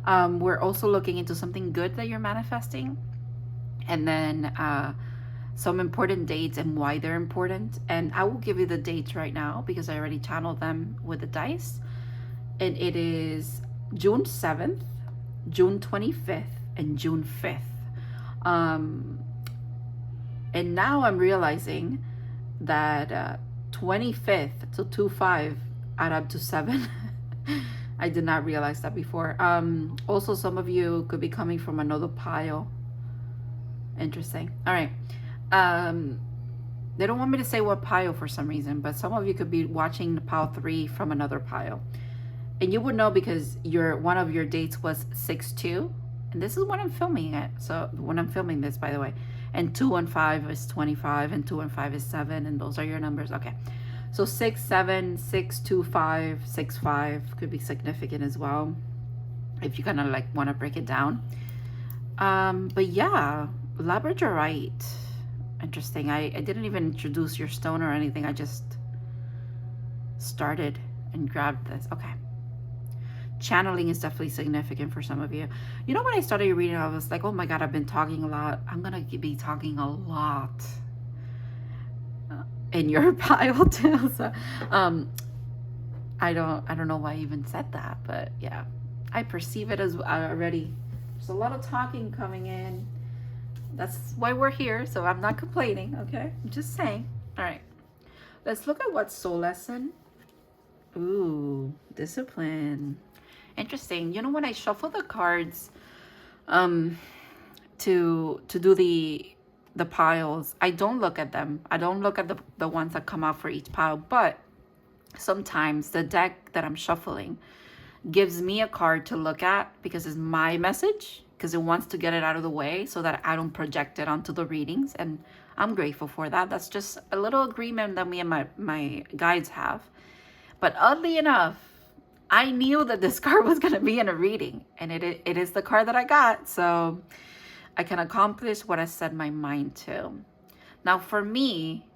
We're also looking into something good that you're manifesting, and then some important dates and why they're important. And I will give you the dates right now because I already channeled them with the dice. And it is June 7th, June 25th, and June 5th. And now I'm realizing that 25th to 2-5 add up to 7. I did not realize that before. Also, some of you could be coming from another pile. Interesting. All right. They don't want me to say what pile for some reason, but some of you could be watching the pile 3 from another pile. And you would know because one of your dates was 6-2. And this is when I'm filming it. So when I'm filming this, by the way. And 2 and 5 is 25, and 2 and 5 is 7, and those are your numbers. Okay. So 6, 7, 6, 2, 5, 6, 5 could be significant as well, if you kind of like want to break it down. But yeah, labradorite. Interesting. I didn't even introduce your stone or anything. I just started and grabbed this. Okay. Channeling is definitely significant for some of you. You know, when I started reading, I was like, oh my God, I've been talking a lot. I'm going to be talking a lot in your pile too. So, I don't know why I even said that, but yeah, I perceive it as already. There's a lot of talking coming in. That's why we're here. So I'm not complaining. Okay. I'm just saying. All right. Let's look at what soul lesson. Ooh, discipline. Interesting. You know, when I shuffle the cards to do the piles, I don't look at them. I don't look at the ones that come out for each pile, but sometimes the deck that I'm shuffling gives me a card to look at because it's my message, because it wants to get it out of the way so that I don't project it onto the readings, and I'm grateful for that. That's just a little agreement that me and my guides have. But oddly enough, I knew that this card was going to be in a reading, and it is the card that I got. So I can accomplish what I set my mind to. Now, for me,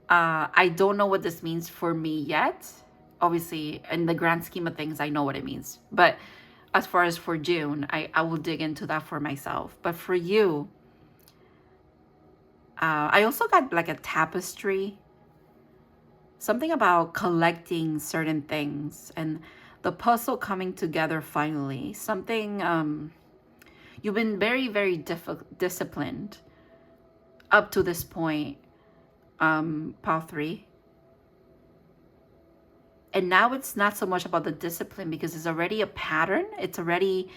I don't know what this means for me yet. Obviously, in the grand scheme of things, I know what it means. But as far as for June, I will dig into that for myself. But for you, I also got like a tapestry. Something about collecting certain things and the puzzle coming together finally. Something, you've been very, very disciplined up to this point, pile 3. And now it's not so much about the discipline because it's already a pattern. It's already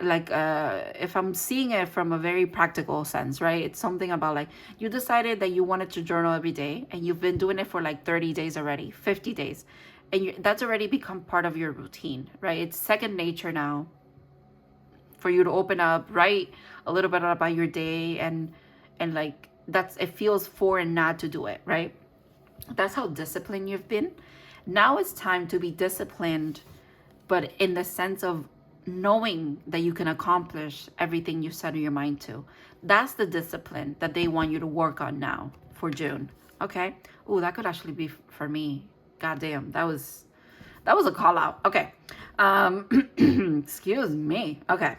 like, if I'm seeing it from a very practical sense, right? It's something about like, you decided that you wanted to journal every day and you've been doing it for like 30 days already, 50 days. And that's already become part of your routine, right? It's second nature now for you to open up, write a little bit about your day, and like, it feels foreign not to do it, right? That's how disciplined you've been. Now it's time to be disciplined, but in the sense of knowing that you can accomplish everything you set your mind to. That's the discipline that they want you to work on now for June. Okay. Oh, that could actually be for me. God damn, that was a call out. Okay. Excuse me. Okay.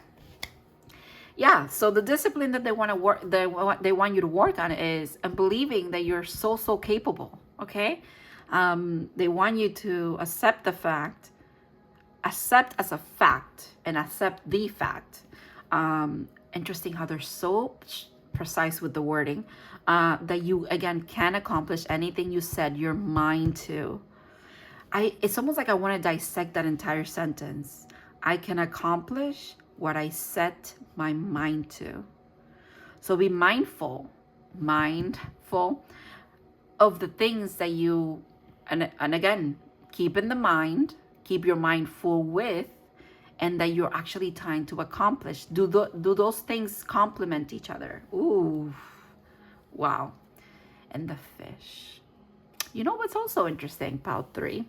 Yeah. So the discipline that they want to work, they want you to work on is believing that you're so capable. Okay. They want you to accept the fact. Accept as a fact and accept the fact. Interesting how they're so precise with the wording, that you, again, can accomplish anything you set your mind to. It's almost like I want to dissect that entire sentence. I can accomplish what I set my mind to. So be mindful of the things that you, and again, keep in the mind, keep your mind full with, and that you're actually trying to accomplish. Do those things complement each other? Ooh, Wow. And the fish. You know what's also interesting, pile 3?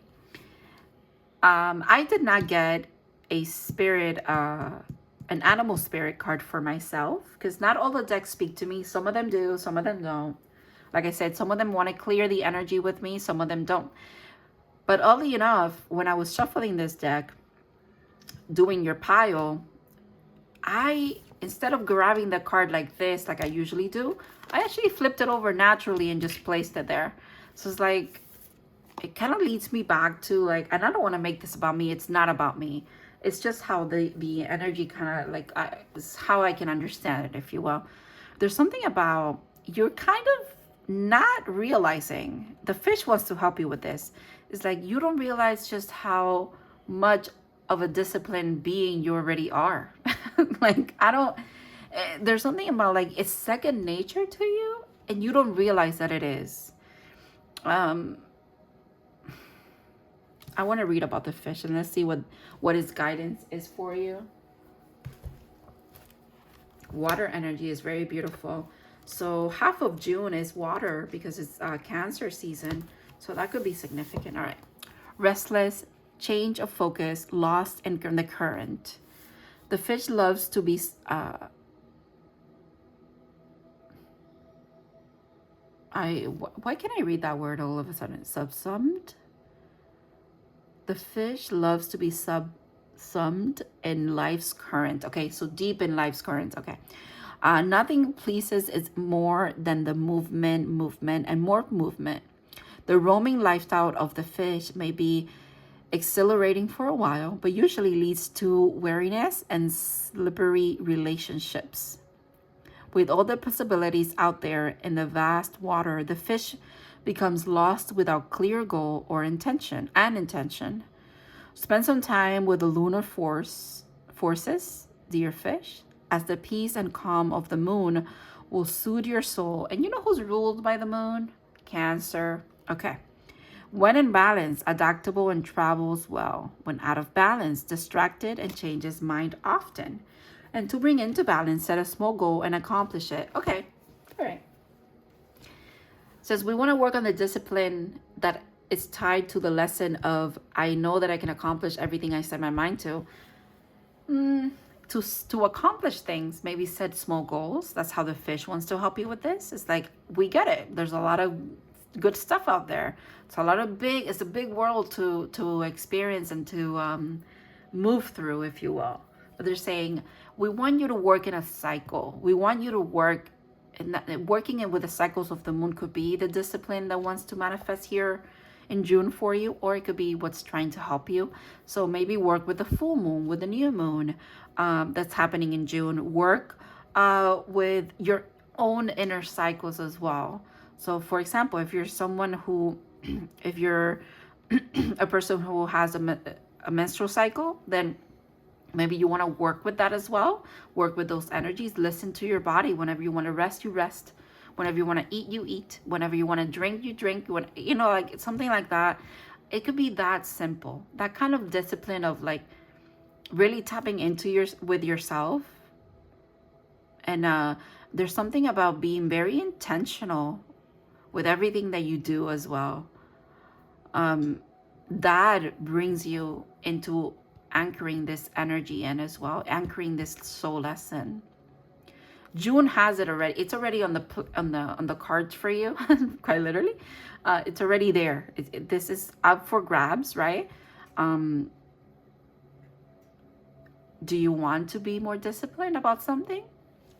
I did not get a spirit, an animal spirit card for myself, because not all the decks speak to me. Some of them do, some of them don't. Like I said, some of them want to clear the energy with me, some of them don't. But oddly enough, when I was shuffling this deck, doing your pile, instead of grabbing the card like this, like I usually do, I actually flipped it over naturally and just placed it there. So it's like, it kind of leads me back to like, and I don't want to make this about me. It's not about me. It's just how the energy kind of like, it's how I can understand it, if you will. There's something about, you're kind of not realizing, the fish wants to help you with this. It's like, you don't realize just how much of a disciplined being you already are. Like, there's something about like, it's second nature to you and you don't realize that it is. I want to read about the fish and let's see what its guidance is for you. Water energy is very beautiful. So half of June is water because it's Cancer season. So that could be significant. All right. Restless, change of focus, lost in the current. The fish loves to be... why can't I read that word all of a sudden? Subsumed? The fish loves to be subsumed in life's current. Okay, so deep in life's current. Okay. Nothing pleases it more than the movement, and more movement. The roaming lifestyle of the fish may be exhilarating for a while, but usually leads to weariness and slippery relationships. With all the possibilities out there in the vast water, the fish becomes lost without clear goal or intention. Spend some time with the lunar forces, dear fish, as the peace and calm of the moon will soothe your soul. And you know who's ruled by the moon? Cancer. Okay. When in balance, adaptable and travels well. When out of balance, distracted and changes mind often. And to bring into balance, set a small goal and accomplish it. Okay. All right. Says we want to work on the discipline that is tied to the lesson of I know that I can accomplish everything I set my mind to. To accomplish things, maybe set small goals. That's how the fish wants to help you with this. It's like, we get it. There's a lot of good stuff out there. It's a big world to experience and to move through, if you will. But they're saying, we want you to work in a cycle. We want you to work. And working it with the cycles of the moon could be the discipline that wants to manifest here in June for you, or it could be what's trying to help you. So maybe work with the full moon, with the new moon that's happening in June. Work with your own inner cycles as well. So for example, if you're someone who, if you're a person who has a menstrual cycle, then maybe you want to work with that as well. Work with those energies. Listen to your body. Whenever you want to rest, you rest. Whenever you want to eat, you eat. Whenever you want to drink, you drink. Like something like that. It could be that simple. That kind of discipline of like really tapping into with yourself. And there's something about being very intentional with everything that you do as well. That brings you into anchoring this energy in as well, anchoring this soul lesson. June has it already. It's already on the cards for you, quite literally. It's already there. This is up for grabs, right? Do you want to be more disciplined about something?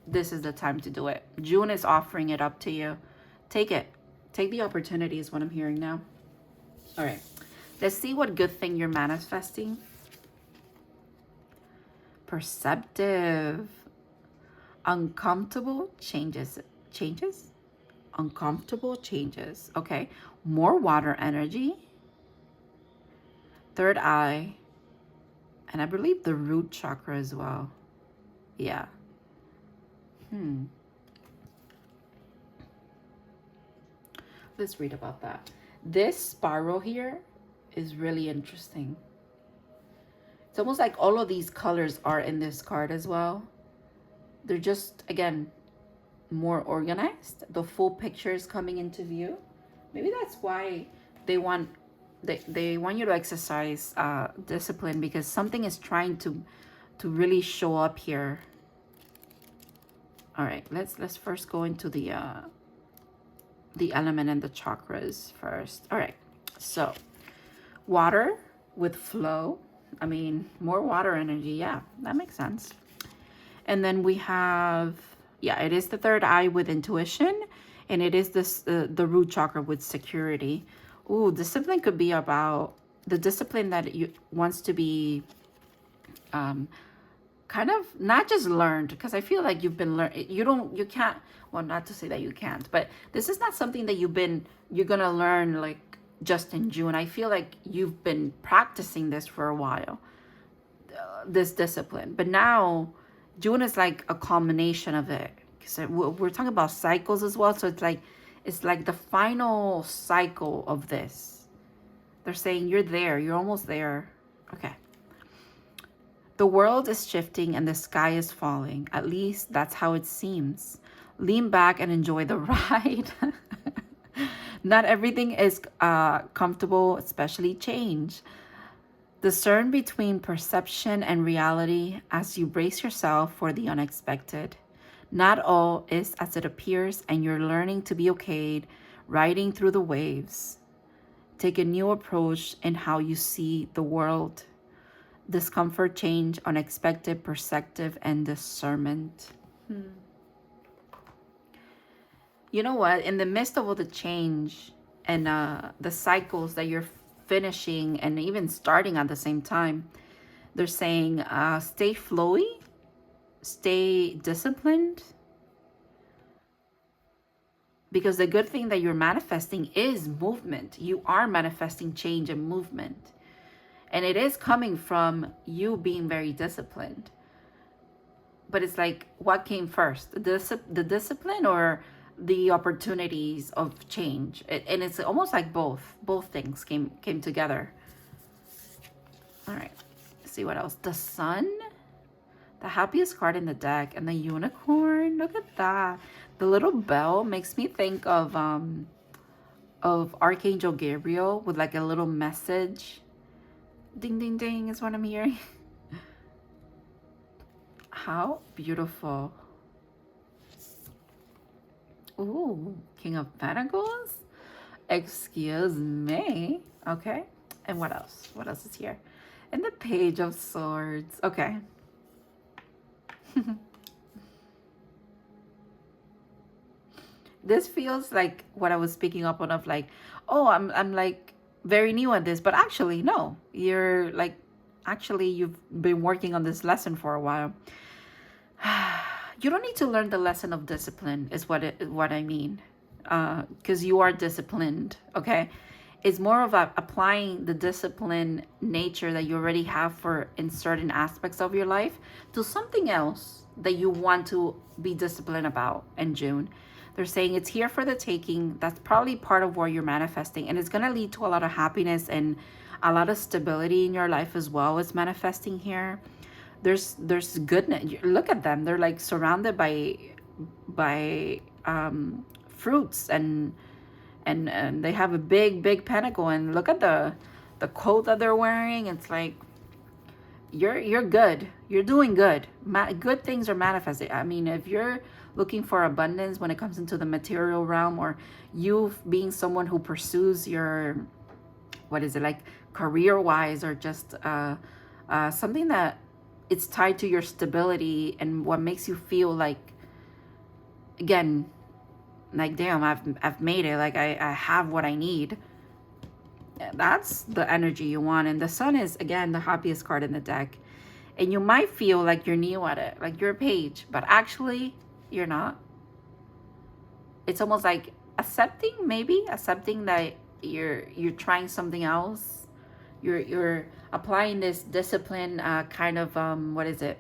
This is the time to do it. June is offering it up to you. Take it. Take the opportunity is what I'm hearing now. All right. Let's see what good thing you're manifesting. Perceptive. Uncomfortable changes. Uncomfortable changes. Okay. More water energy. Third eye. And I believe the root chakra as well. Yeah. Let's read about that. This spiral here is really interesting. It's almost like all of these colors are in this card as well. They're just, again, more organized. The full picture is coming into view. Maybe that's why they want you to exercise discipline, because something is trying to really show up here. All right, let's first go into the element and the chakras first. All right, so water with flow. I mean, more water energy. Yeah, that makes sense. And then we have, yeah, it is the third eye with intuition, and it is this the root chakra with security. Ooh, discipline could be about the discipline that you wants to be kind of not just learned, because I feel like you've been learned. You can't, well, not to say that you can't, but this is not something that you're gonna learn like just in June. I feel like you've been practicing this for a while, this discipline, but now June is like a culmination of it, because we're talking about cycles as well. So it's like the final cycle of this. They're saying you're there, you're almost there. Okay. The world is shifting and the sky is falling. At least that's how it seems. Lean back and enjoy the ride. Not everything is comfortable, especially change. Discern between perception and reality as you brace yourself for the unexpected. Not all is as it appears, and you're learning to be okay riding through the waves. Take a new approach in how you see the world. Discomfort, change, unexpected perspective, and discernment. You know what? In the midst of all the change and the cycles that you're finishing and even starting at the same time, they're saying stay flowy, stay disciplined. Because the good thing that you're manifesting is movement. You are manifesting change and movement. And it is coming from you being very disciplined. But it's like, what came first? The discipline or the opportunities of change? And it's almost like both things came together. All right, let's see what else. The sun, the happiest card in the deck, and the unicorn. Look at that. The little bell makes me think of Archangel Gabriel with like a little message. Ding ding ding is what I'm hearing. How beautiful. Ooh, King of Pentacles. Excuse me. Okay. And what else? What else is here? And the Page of Swords. Okay. This feels like what I was speaking up on, of like, oh, I'm like very new at this, but actually no, you're like, actually you've been working on this lesson for a while. You don't need to learn the lesson of discipline is what I mean, because you are disciplined. Okay, it's more of applying the discipline nature that you already have for in certain aspects of your life to something else that you want to be disciplined about in June. They're saying it's here for the taking. That's probably part of what you're manifesting, and it's going to lead to a lot of happiness and a lot of stability in your life as well. It's manifesting here. There's goodness. Look at them. They're like surrounded by fruits, and they have a big pentacle, and look at the coat that they're wearing. It's like you're good. You're doing good. Good things are manifesting. I mean, if you're looking for abundance when it comes into the material realm, or you being someone who pursues your, what is it, like career-wise, or just something that it's tied to your stability and what makes you feel like, again, like, damn, I've made it, like I have what I need. That's the energy you want. And the sun is, again, the happiest card in the deck. And you might feel like you're new at it, like you're a page, but actually you're not. It's almost like accepting that you're trying something else. You're applying this discipline kind of what is it,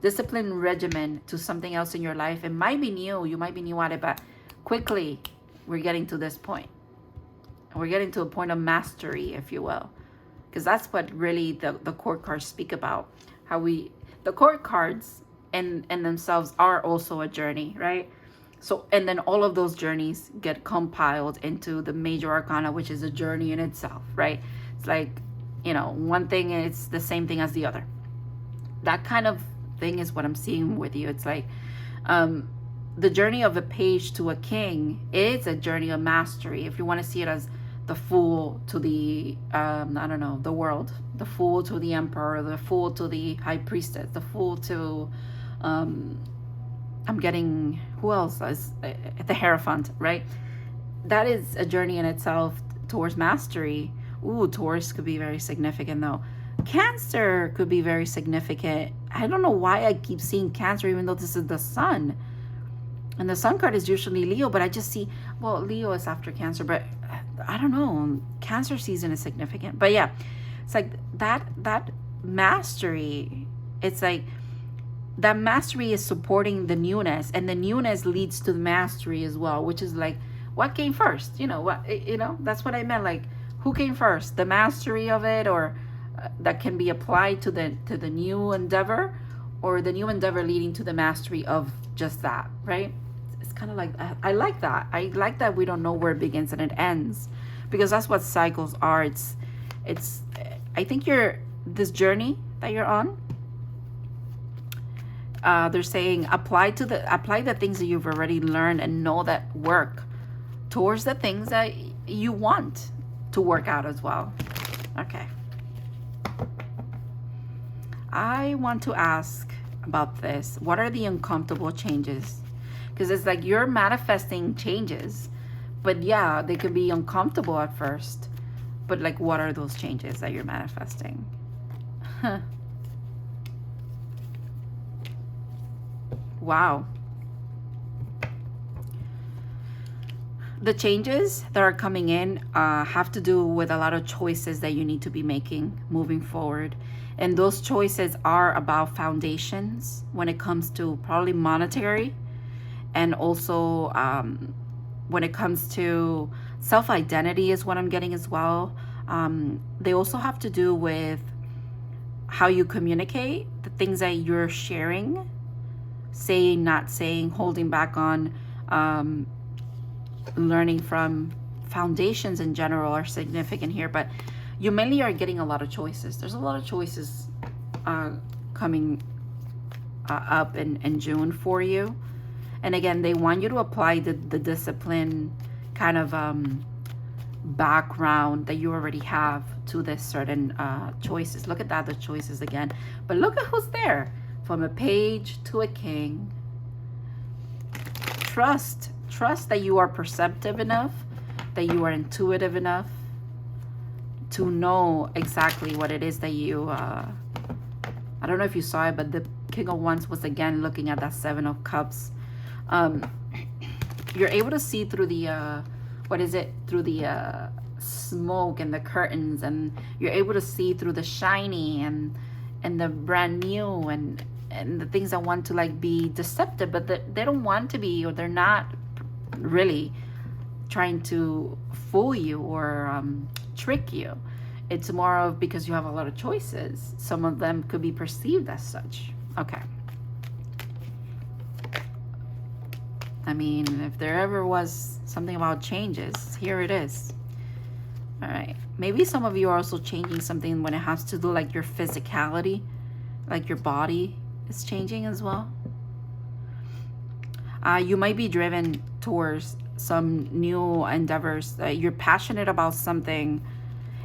discipline regimen to something else in your life. It might be new, you might be new at it, but quickly we're getting to this point. We're getting to a point of mastery, if you will, because that's what really the court cards speak about. How the court cards and themselves are also a journey, right? So, and then all of those journeys get compiled into the major arcana, which is a journey in itself, right? It's like, you know, one thing is the same thing as the other. That kind of thing is what I'm seeing with you. It's like the journey of a page to a king is a journey of mastery. If you want to see it as the fool to the, I don't know, the world, the fool to the emperor, the fool to the high priestess, the fool to, I'm getting, who else is the Hierophant, right? That is a journey in itself towards mastery. Ooh, Taurus could be very significant though. Cancer could be very significant. I don't know why I keep seeing Cancer, even though this is the sun. And the sun card is usually Leo, but I just see, well, Leo is after Cancer, but I don't know. Cancer season is significant. But yeah, it's like that mastery, it's like that mastery is supporting the newness, and the newness leads to the mastery as well, which is like, what came first? You know, what, you know, that's what I meant. Like, who came first? The mastery of it, or that can be applied to the new endeavor, or the new endeavor leading to the mastery of just that, right? It's kind of like, I like that. I like that we don't know where it begins and it ends, because that's what cycles are. It's I think this journey that you're on, they're saying apply the things that you've already learned and know that work towards the things that you want to work out as well. Okay. I want to ask about this. What are the uncomfortable changes? Because it's like you're manifesting changes, but yeah, they could be uncomfortable at first. But like, what are those changes that you're manifesting? Huh. Wow. The changes that are coming in have to do with a lot of choices that you need to be making moving forward. And those choices are about foundations when it comes to probably monetary, and also when it comes to self-identity is what I'm getting as well. They also have to do with how you communicate, the things that you're sharing, saying, not saying, holding back on, learning from. Foundations in general are significant here, but you mainly are getting a lot of choices. There's a lot of choices coming up in June for you. And again, they want you to apply the discipline kind of background that you already have to this certain choices. Look at that, the choices again. But look at who's there. From a page to a king. Trust that you are perceptive enough, that you are intuitive enough to know exactly what it is that you, I don't know if you saw it, but the King of Wands was again looking at that Seven of Cups. You're able to see through the, through the smoke and the curtains, and you're able to see through the shiny and the brand new and the things that want to like be deceptive, but they don't want to be, or they're not really trying to fool you or trick you. It's more of because you have a lot of choices. Some of them could be perceived as such. Okay. I mean, if there ever was something about changes, here it is. All right. Maybe some of you are also changing something when it has to do like your physicality, like your body is changing as well. You might be driven towards some new endeavors. You're passionate about something,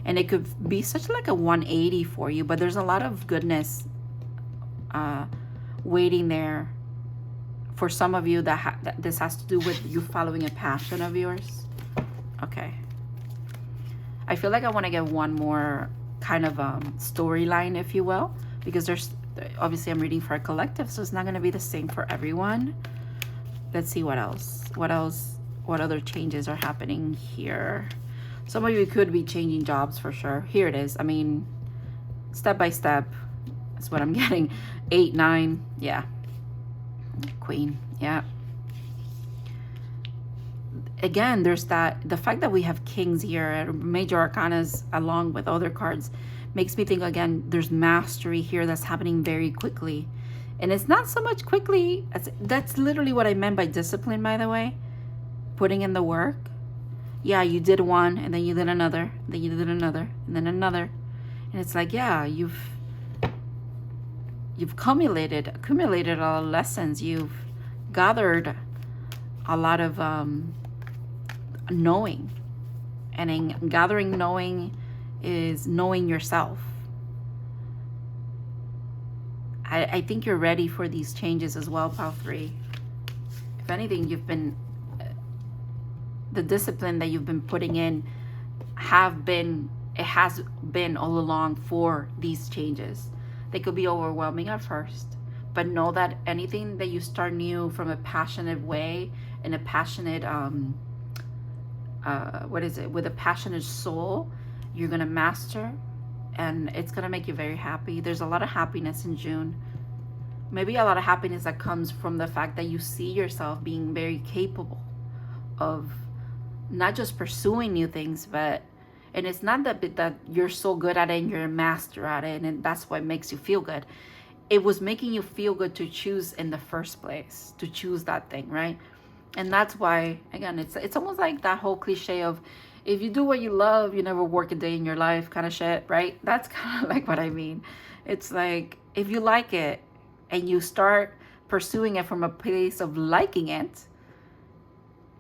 and it could be such like a 180 for you, but there's a lot of goodness waiting there for some of you that this has to do with you following a passion of yours. Okay. I feel like I want to get one more kind of storyline, if you will, because there's obviously I'm reading for a collective, so it's not going to be the same for everyone. Let's see what else. What other changes are happening here? Some of you could be changing jobs for sure. Here it is. I mean, step by step. That's what I'm getting. 8, 9. Yeah. Queen. Yeah. Again, there's the fact that we have kings here, major arcanas along with other cards, makes me think again, there's mastery here that's happening very quickly. And it's not so much quickly. That's literally what I meant by discipline, by the way. Putting in the work. Yeah, you did one, and then you did another, and then you did another, and then another. And it's like, yeah, you've accumulated a lot of lessons. You've gathered a lot of knowing. And in gathering knowing is knowing yourself. I think you're ready for these changes as well, Pile 3. If anything, you've been, the discipline that you've been putting in has been all along for these changes. They could be overwhelming at first, but know that anything that you start new from a passionate way, in a passionate, with a passionate soul, you're gonna master, and it's gonna make you very happy. There's a lot of happiness in June. Maybe a lot of happiness that comes from the fact that you see yourself being very capable of not just pursuing new things, but, and it's not that you're so good at it and you're a master at it and that's what makes you feel good. It was making you feel good to choose in the first place, to choose that thing, right? And that's why, again, it's almost like that whole cliche of, if you do what you love, you never work a day in your life kind of shit, right? That's kind of like what I mean. It's like, if you like it and you start pursuing it from a place of liking it,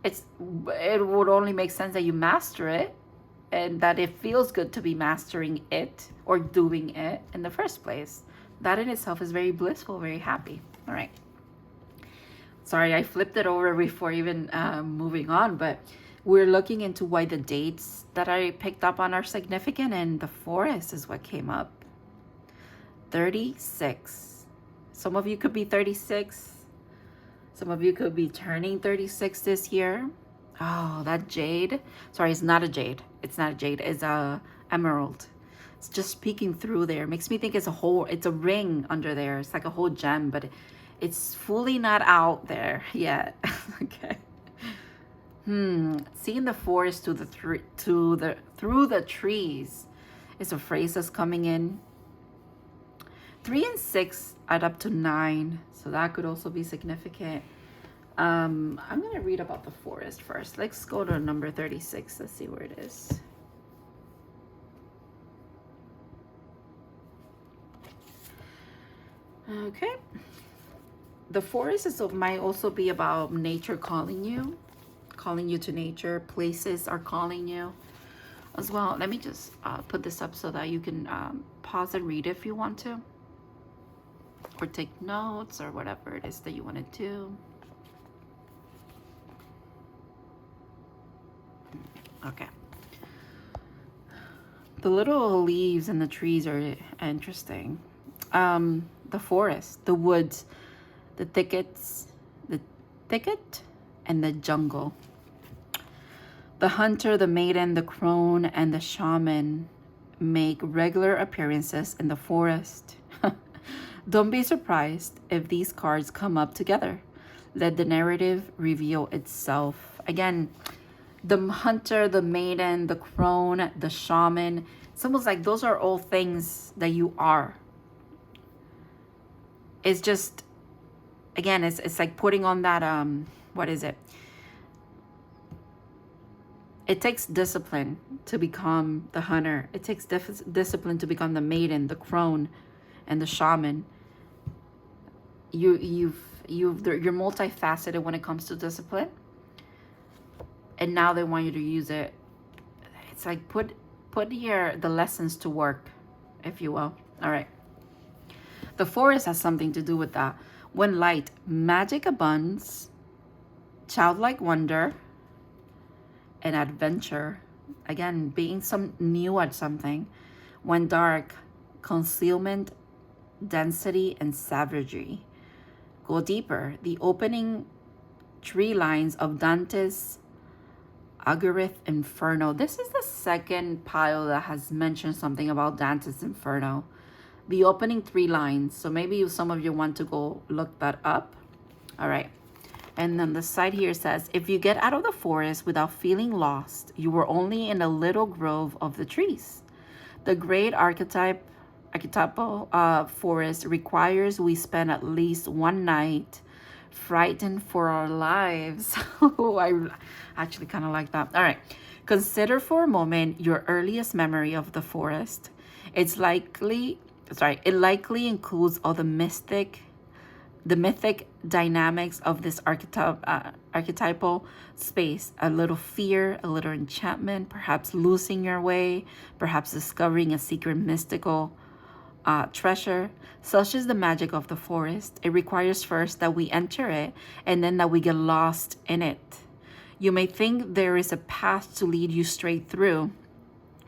it would only make sense that you master it, and that it feels good to be mastering it or doing it in the first place. That in itself is very blissful, very happy. All right. Sorry, I flipped it over before even moving on, but we're looking into why the dates that I picked up on are significant, and the forest is what came up. 36. Some of you could be 36. Some of you could be turning 36 this year. Oh, that jade. Sorry, it's not a jade. It's not a jade. It's a emerald. It's just peeking through there. Makes me think it's a ring under there. It's like a whole gem, but it's fully not out there yet. Okay. Seeing the forest through the trees is a phrase that's coming in. 3 and 6 add up to 9, so that could also be significant. I'm gonna read about the forest first. Let's go to number 36. Let's see where it is. Okay. The forest might also be about nature calling you to nature. Places are calling you as well. Let me just put this up so that you can pause and read if you want to, or take notes or whatever it is that you want to do. Okay. The little leaves and the trees are interesting. The forest, the woods, the thicket and the jungle. The hunter, the maiden, the crone, and the shaman make regular appearances in the forest. Don't be surprised if these cards come up together. Let the narrative reveal itself. Again, the hunter, the maiden, the crone, the shaman. It's almost like those are all things that you are. It's just, again, it's like putting on that, what is it? It takes discipline to become the hunter. It takes discipline to become the maiden, the crone, and the shaman. You're multifaceted when it comes to discipline, and now they want you to use it. It's like put the lessons to work, if you will. All right. The forest has something to do with that. When light, magic abounds, childlike wonder, and adventure. Again, being new at something. When dark, concealment, density, and savagery. Go deeper. The opening tree lines of Dante's Algorithm Inferno. This is the second pile that has mentioned something about Dante's Inferno. The opening 3 lines. So maybe some of you want to go look that up. All right. And then the side here says, if you get out of the forest without feeling lost, you were only in a little grove of the trees. The great archetype archetypal forest requires we spend at least one night frightened for our lives. Oh, I actually kind of like that. All right. Consider for a moment your earliest memory of the forest. It likely includes all the mythic dynamics of this archetypal space. A little fear, a little enchantment, perhaps losing your way, perhaps discovering a secret mystical treasure. Such is the magic of the forest. It requires first that we enter it and then that we get lost in it. You may think there is a path to lead you straight through,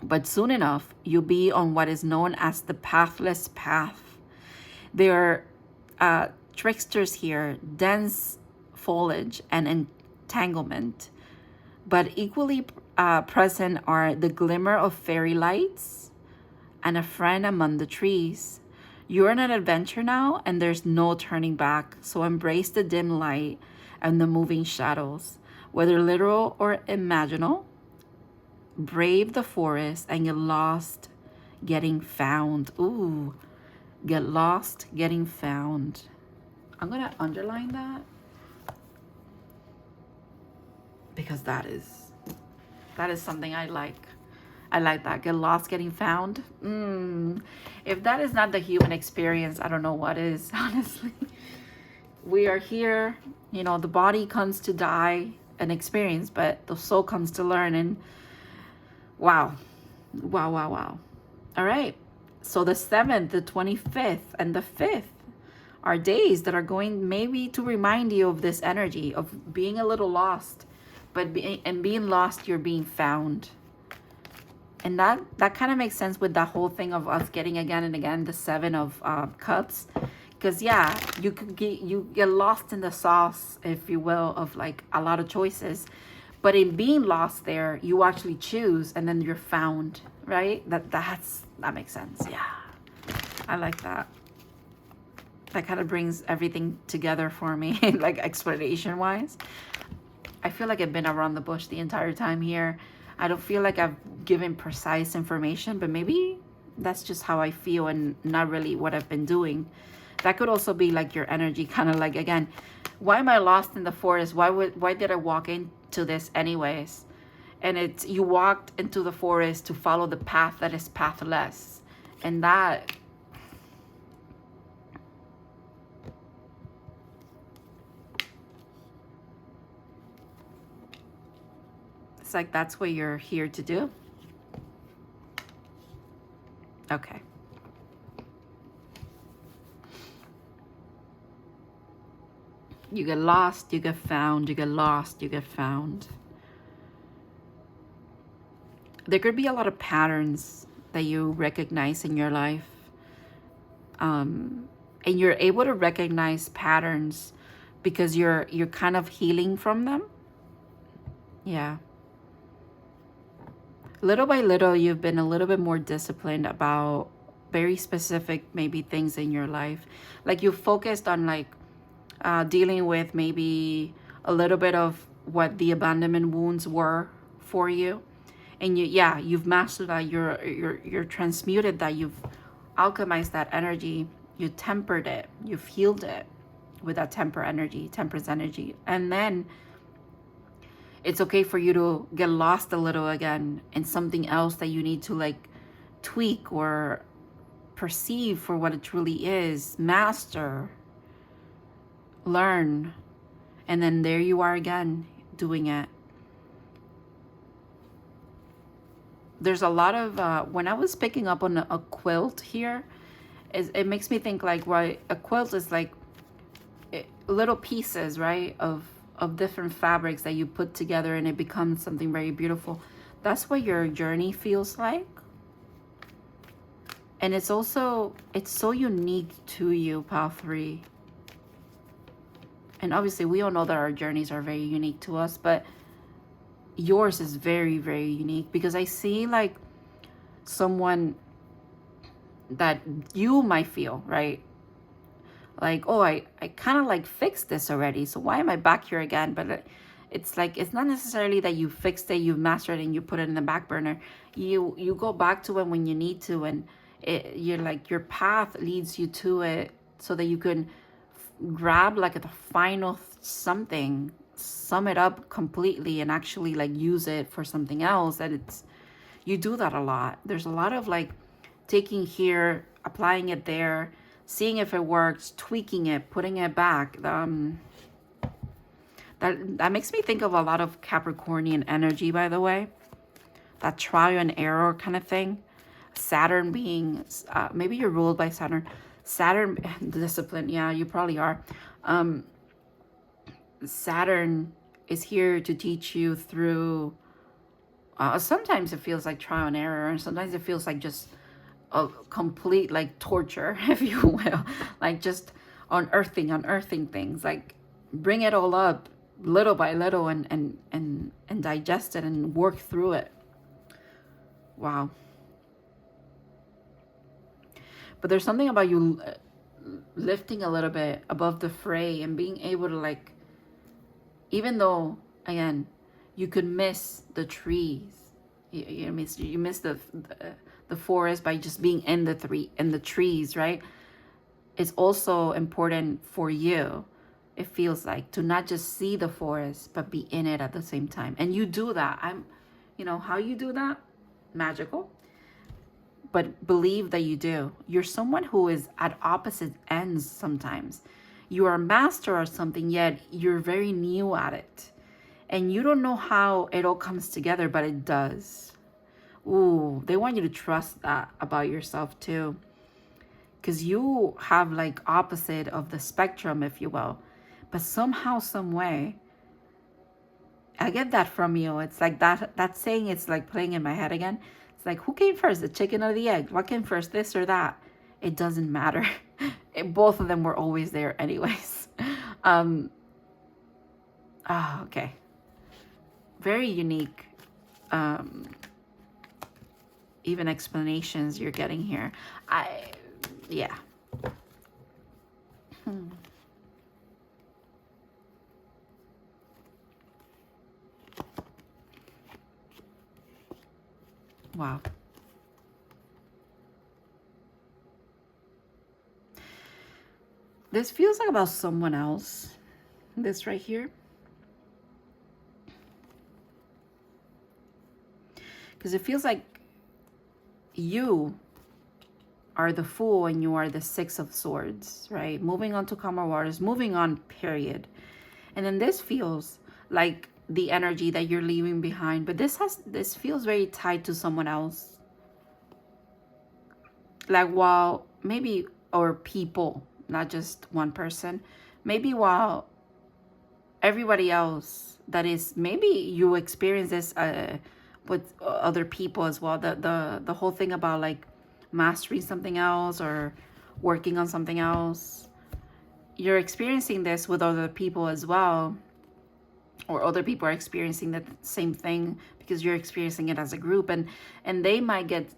but soon enough, you'll be on what is known as the pathless path. There are tricksters here, dense foliage and entanglement, but equally present are the glimmer of fairy lights and a friend among the trees. You're on an adventure now, and there's no turning back, so embrace the dim light and the moving shadows. Whether literal or imaginal, brave the forest and get lost getting found. Ooh, get lost getting found. I'm gonna underline that because that is something I like. I like that. Get lost getting found. If that is not the human experience, I don't know what is, honestly. We are here, you know, the body comes to die and experience, but the soul comes to learn. And wow. All right. So the 7th, the 25th, and the 5th are days that are going maybe to remind you of this energy of being a little lost, but being lost, you're being found. And that kind of makes sense with that whole thing of us getting again and again the 7 of Cups. Because yeah, you get lost in the sauce, if you will, of like a lot of choices. But in being lost there, you actually choose and then you're found, right? That makes sense. Yeah. I like that. That kind of brings everything together for me, like explanation wise. I feel like I've been around the bush the entire time here. I don't feel like I've given precise information, but maybe that's just how I feel and not really what I've been doing. That could also be like your energy, kind of like, again, why am I lost in the forest? Why did I walk into this anyways? And it's, you walked into the forest to follow the path that is pathless. And that, it's like, that's what you're here to do. Okay. You get lost, you get found, you get lost, you get found. There could be a lot of patterns that you recognize in your life. And you're able to recognize patterns because you're kind of healing from them. Yeah. Little by little, you've been a little bit more disciplined about very specific maybe things in your life. Like you focused on like dealing with maybe a little bit of what the abandonment wounds were for you. And you've mastered that, you're transmuted that, you've alchemized that energy, you tempered it, you've healed it with that temperance energy. And then it's okay for you to get lost a little again in something else that you need to like tweak or perceive for what it truly is, master, learn, and then there you are again doing it. There's a lot of when I was picking up on a quilt here, it makes me think like, right, a quilt is like little pieces, right, of different fabrics that you put together and it becomes something very beautiful. That's what your journey feels like. And it's also, it's so unique to you, Pile 3. And obviously we all know that our journeys are very unique to us, but yours is very, very unique, because I see like someone that you might feel, right? Like, oh, I kind of like fixed this already, so why am I back here again? But it's like, it's not necessarily that you fixed it, you've mastered it, and you put it in the back burner. You go back to it when you need to, and you're like, your path leads you to it so that you can grab like the final something, sum it up completely, and actually like use it for something else. That it's, you do that a lot. There's a lot of like taking here, applying it there, seeing if it works, tweaking it, putting it back. That makes me think of a lot of Capricornian energy, by the way. That trial and error kind of thing. Saturn being, maybe you're ruled by Saturn. Saturn, discipline, yeah, you probably are. Saturn is here to teach you through, sometimes it feels like trial and error, and sometimes it feels like just a complete like torture, if you will. Like just unearthing things, like bring it all up little by little and digest it and work through it. Wow. But there's something about you lifting a little bit above the fray and being able to, like, even though, again, you could miss the trees, you miss the forest by just being in the trees, right? It's also important for you, it feels like, to not just see the forest but be in it at the same time. And you do that. How you do that? Magical. But believe that you do. You're someone who is at opposite ends sometimes. You are a master or something, yet you're very new at it. And you don't know how it all comes together, but it does. Ooh, they want you to trust that about yourself too. Because you have like opposite of the spectrum, if you will. But somehow, some way, I get that from you. It's like that saying, it's like playing in my head again. Like, who came first, the chicken or the egg? What came first, this or that? It doesn't matter. Both of them were always there anyways. Okay. Very unique, even explanations you're getting here. Yeah. Wow. This feels like about someone else. This right here. Because it feels like you are the Fool and you are the Six of Swords, right? Moving on to calmer waters, moving on, period. And then this feels like the energy that you're leaving behind, but this feels very tied to someone else, like, while maybe, or people, not just one person, maybe while everybody else, that is, maybe you experience this with other people as well, the whole thing about like mastering something else or working on something else, you're experiencing this with other people as well. Or other people are experiencing the same thing because you're experiencing it as a group, and they might get,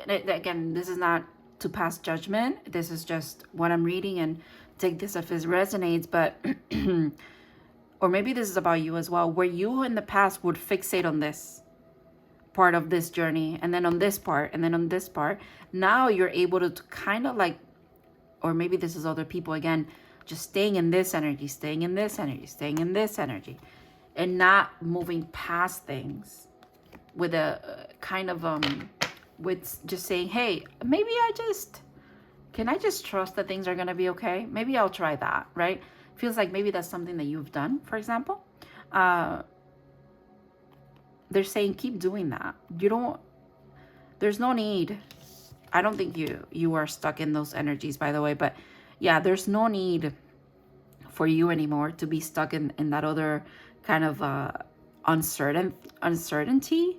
again, this is not to pass judgment, this is just what I'm reading, and take this if it resonates, but or maybe this is about you as well, where you in the past would fixate on this part of this journey, and then on this part, and then on this part. Now you're able to kind of like, or maybe this is other people again, just staying in this energy, staying in this energy, staying in this energy, and not moving past things with a kind of, with just saying, hey, maybe can I just trust that things are going to be okay? Maybe I'll try that, right? Feels like maybe that's something that you've done, for example. They're saying, keep doing that. There's no need. I don't think you are stuck in those energies, by the way, but yeah, there's no need for you anymore to be stuck in that other kind of uncertainty,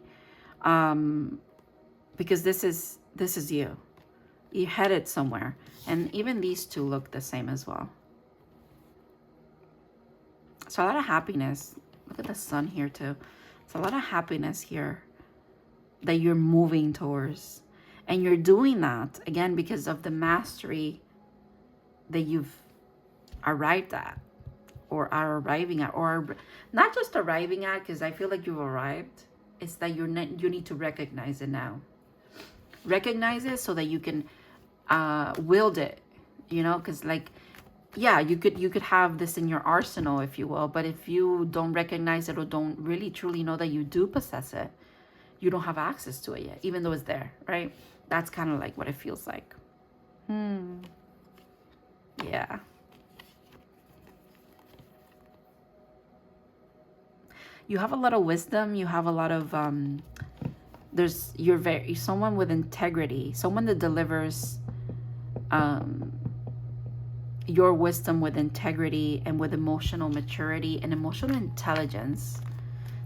because this is you. You headed somewhere, and even these two look the same as well. So a lot of happiness. Look at the sun here too. It's a lot of happiness here that you're moving towards, and you're doing that again because of the mastery that you've arrived at, or are arriving at, or not just arriving at, because I feel like you've arrived. It's that you need to recognize it now. recognize it so that you can wield it, you know, because like, yeah, you could have this in your arsenal, if you will, but if you don't recognize it or don't really truly know that you do possess it, you don't have access to it yet, even though it's there, right? That's kind of like what it feels like. Yeah. You have a lot of wisdom. You have a lot of you're someone with integrity, someone that delivers your wisdom with integrity and with emotional maturity and emotional intelligence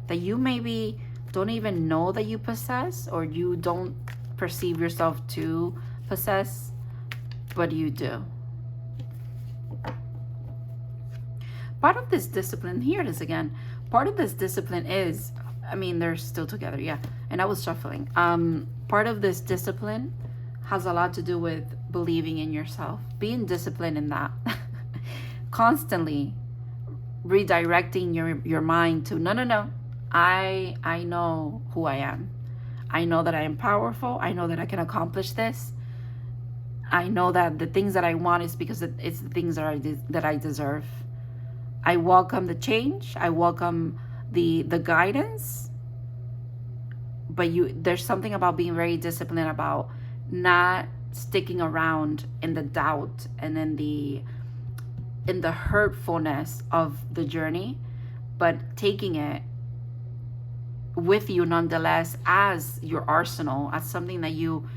that you maybe don't even know that you possess, or you don't perceive yourself to possess, but you do. Part of this discipline, here it is again, part of this discipline is, I mean, they're still together, yeah, and I was shuffling. Part of this discipline has a lot to do with believing in yourself, being disciplined in that. Constantly redirecting your mind to, no, I know who I am. I know that I am powerful. I know that I can accomplish this. I know that the things that I want is because it's the things that I deserve. I welcome the change. I welcome the guidance. But there's something about being very disciplined about not sticking around in the doubt and in the hurtfulness of the journey, but taking it with you nonetheless as your arsenal, as something that you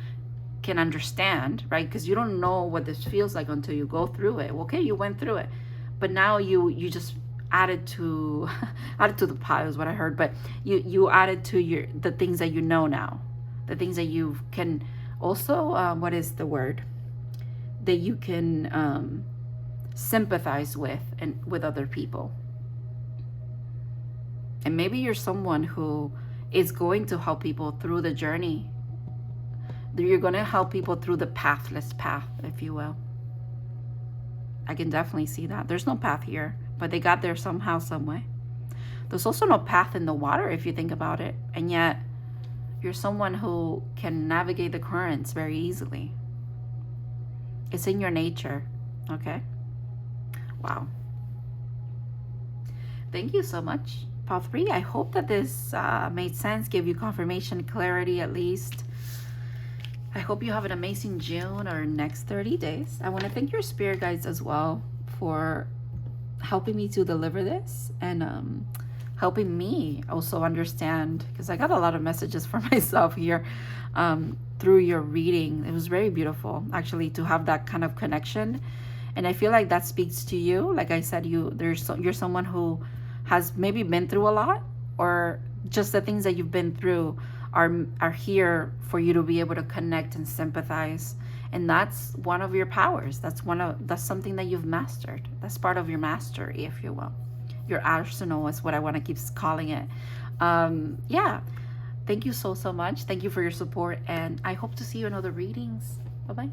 can understand, right? Because you don't know what this feels like until you go through it. Okay, you went through it, but now you just added to the pile is what I heard, but you added to the things that you know now, the things that you can also what is the word that you can sympathize with and with other people. And maybe you're someone who is going to help people through the journey. You're going to help people through the pathless path, if you will. I can definitely see that. There's no path here, but they got there somehow, some way. There's also no path in the water if you think about it. And yet you're someone who can navigate the currents very easily. It's in your nature, okay? Wow. Thank you so much, Pile 3. I hope that this made sense, gave you confirmation, clarity at least. I hope you have an amazing June or next 30 days. I want to thank your spirit guides as well for helping me to deliver this and helping me also understand, because I got a lot of messages for myself here through your reading. It was very beautiful actually to have that kind of connection, and I feel like that speaks to you. Like I said, you're someone who has maybe been through a lot, or just the things that you've been through are here for you to be able to connect and sympathize. And that's one of your powers. That's something that you've mastered. That's part of your mastery, if you will. Your arsenal is what I want to keep calling it. Yeah. Thank you so much. Thank you for your support, and I hope to see you in other readings. Bye-bye.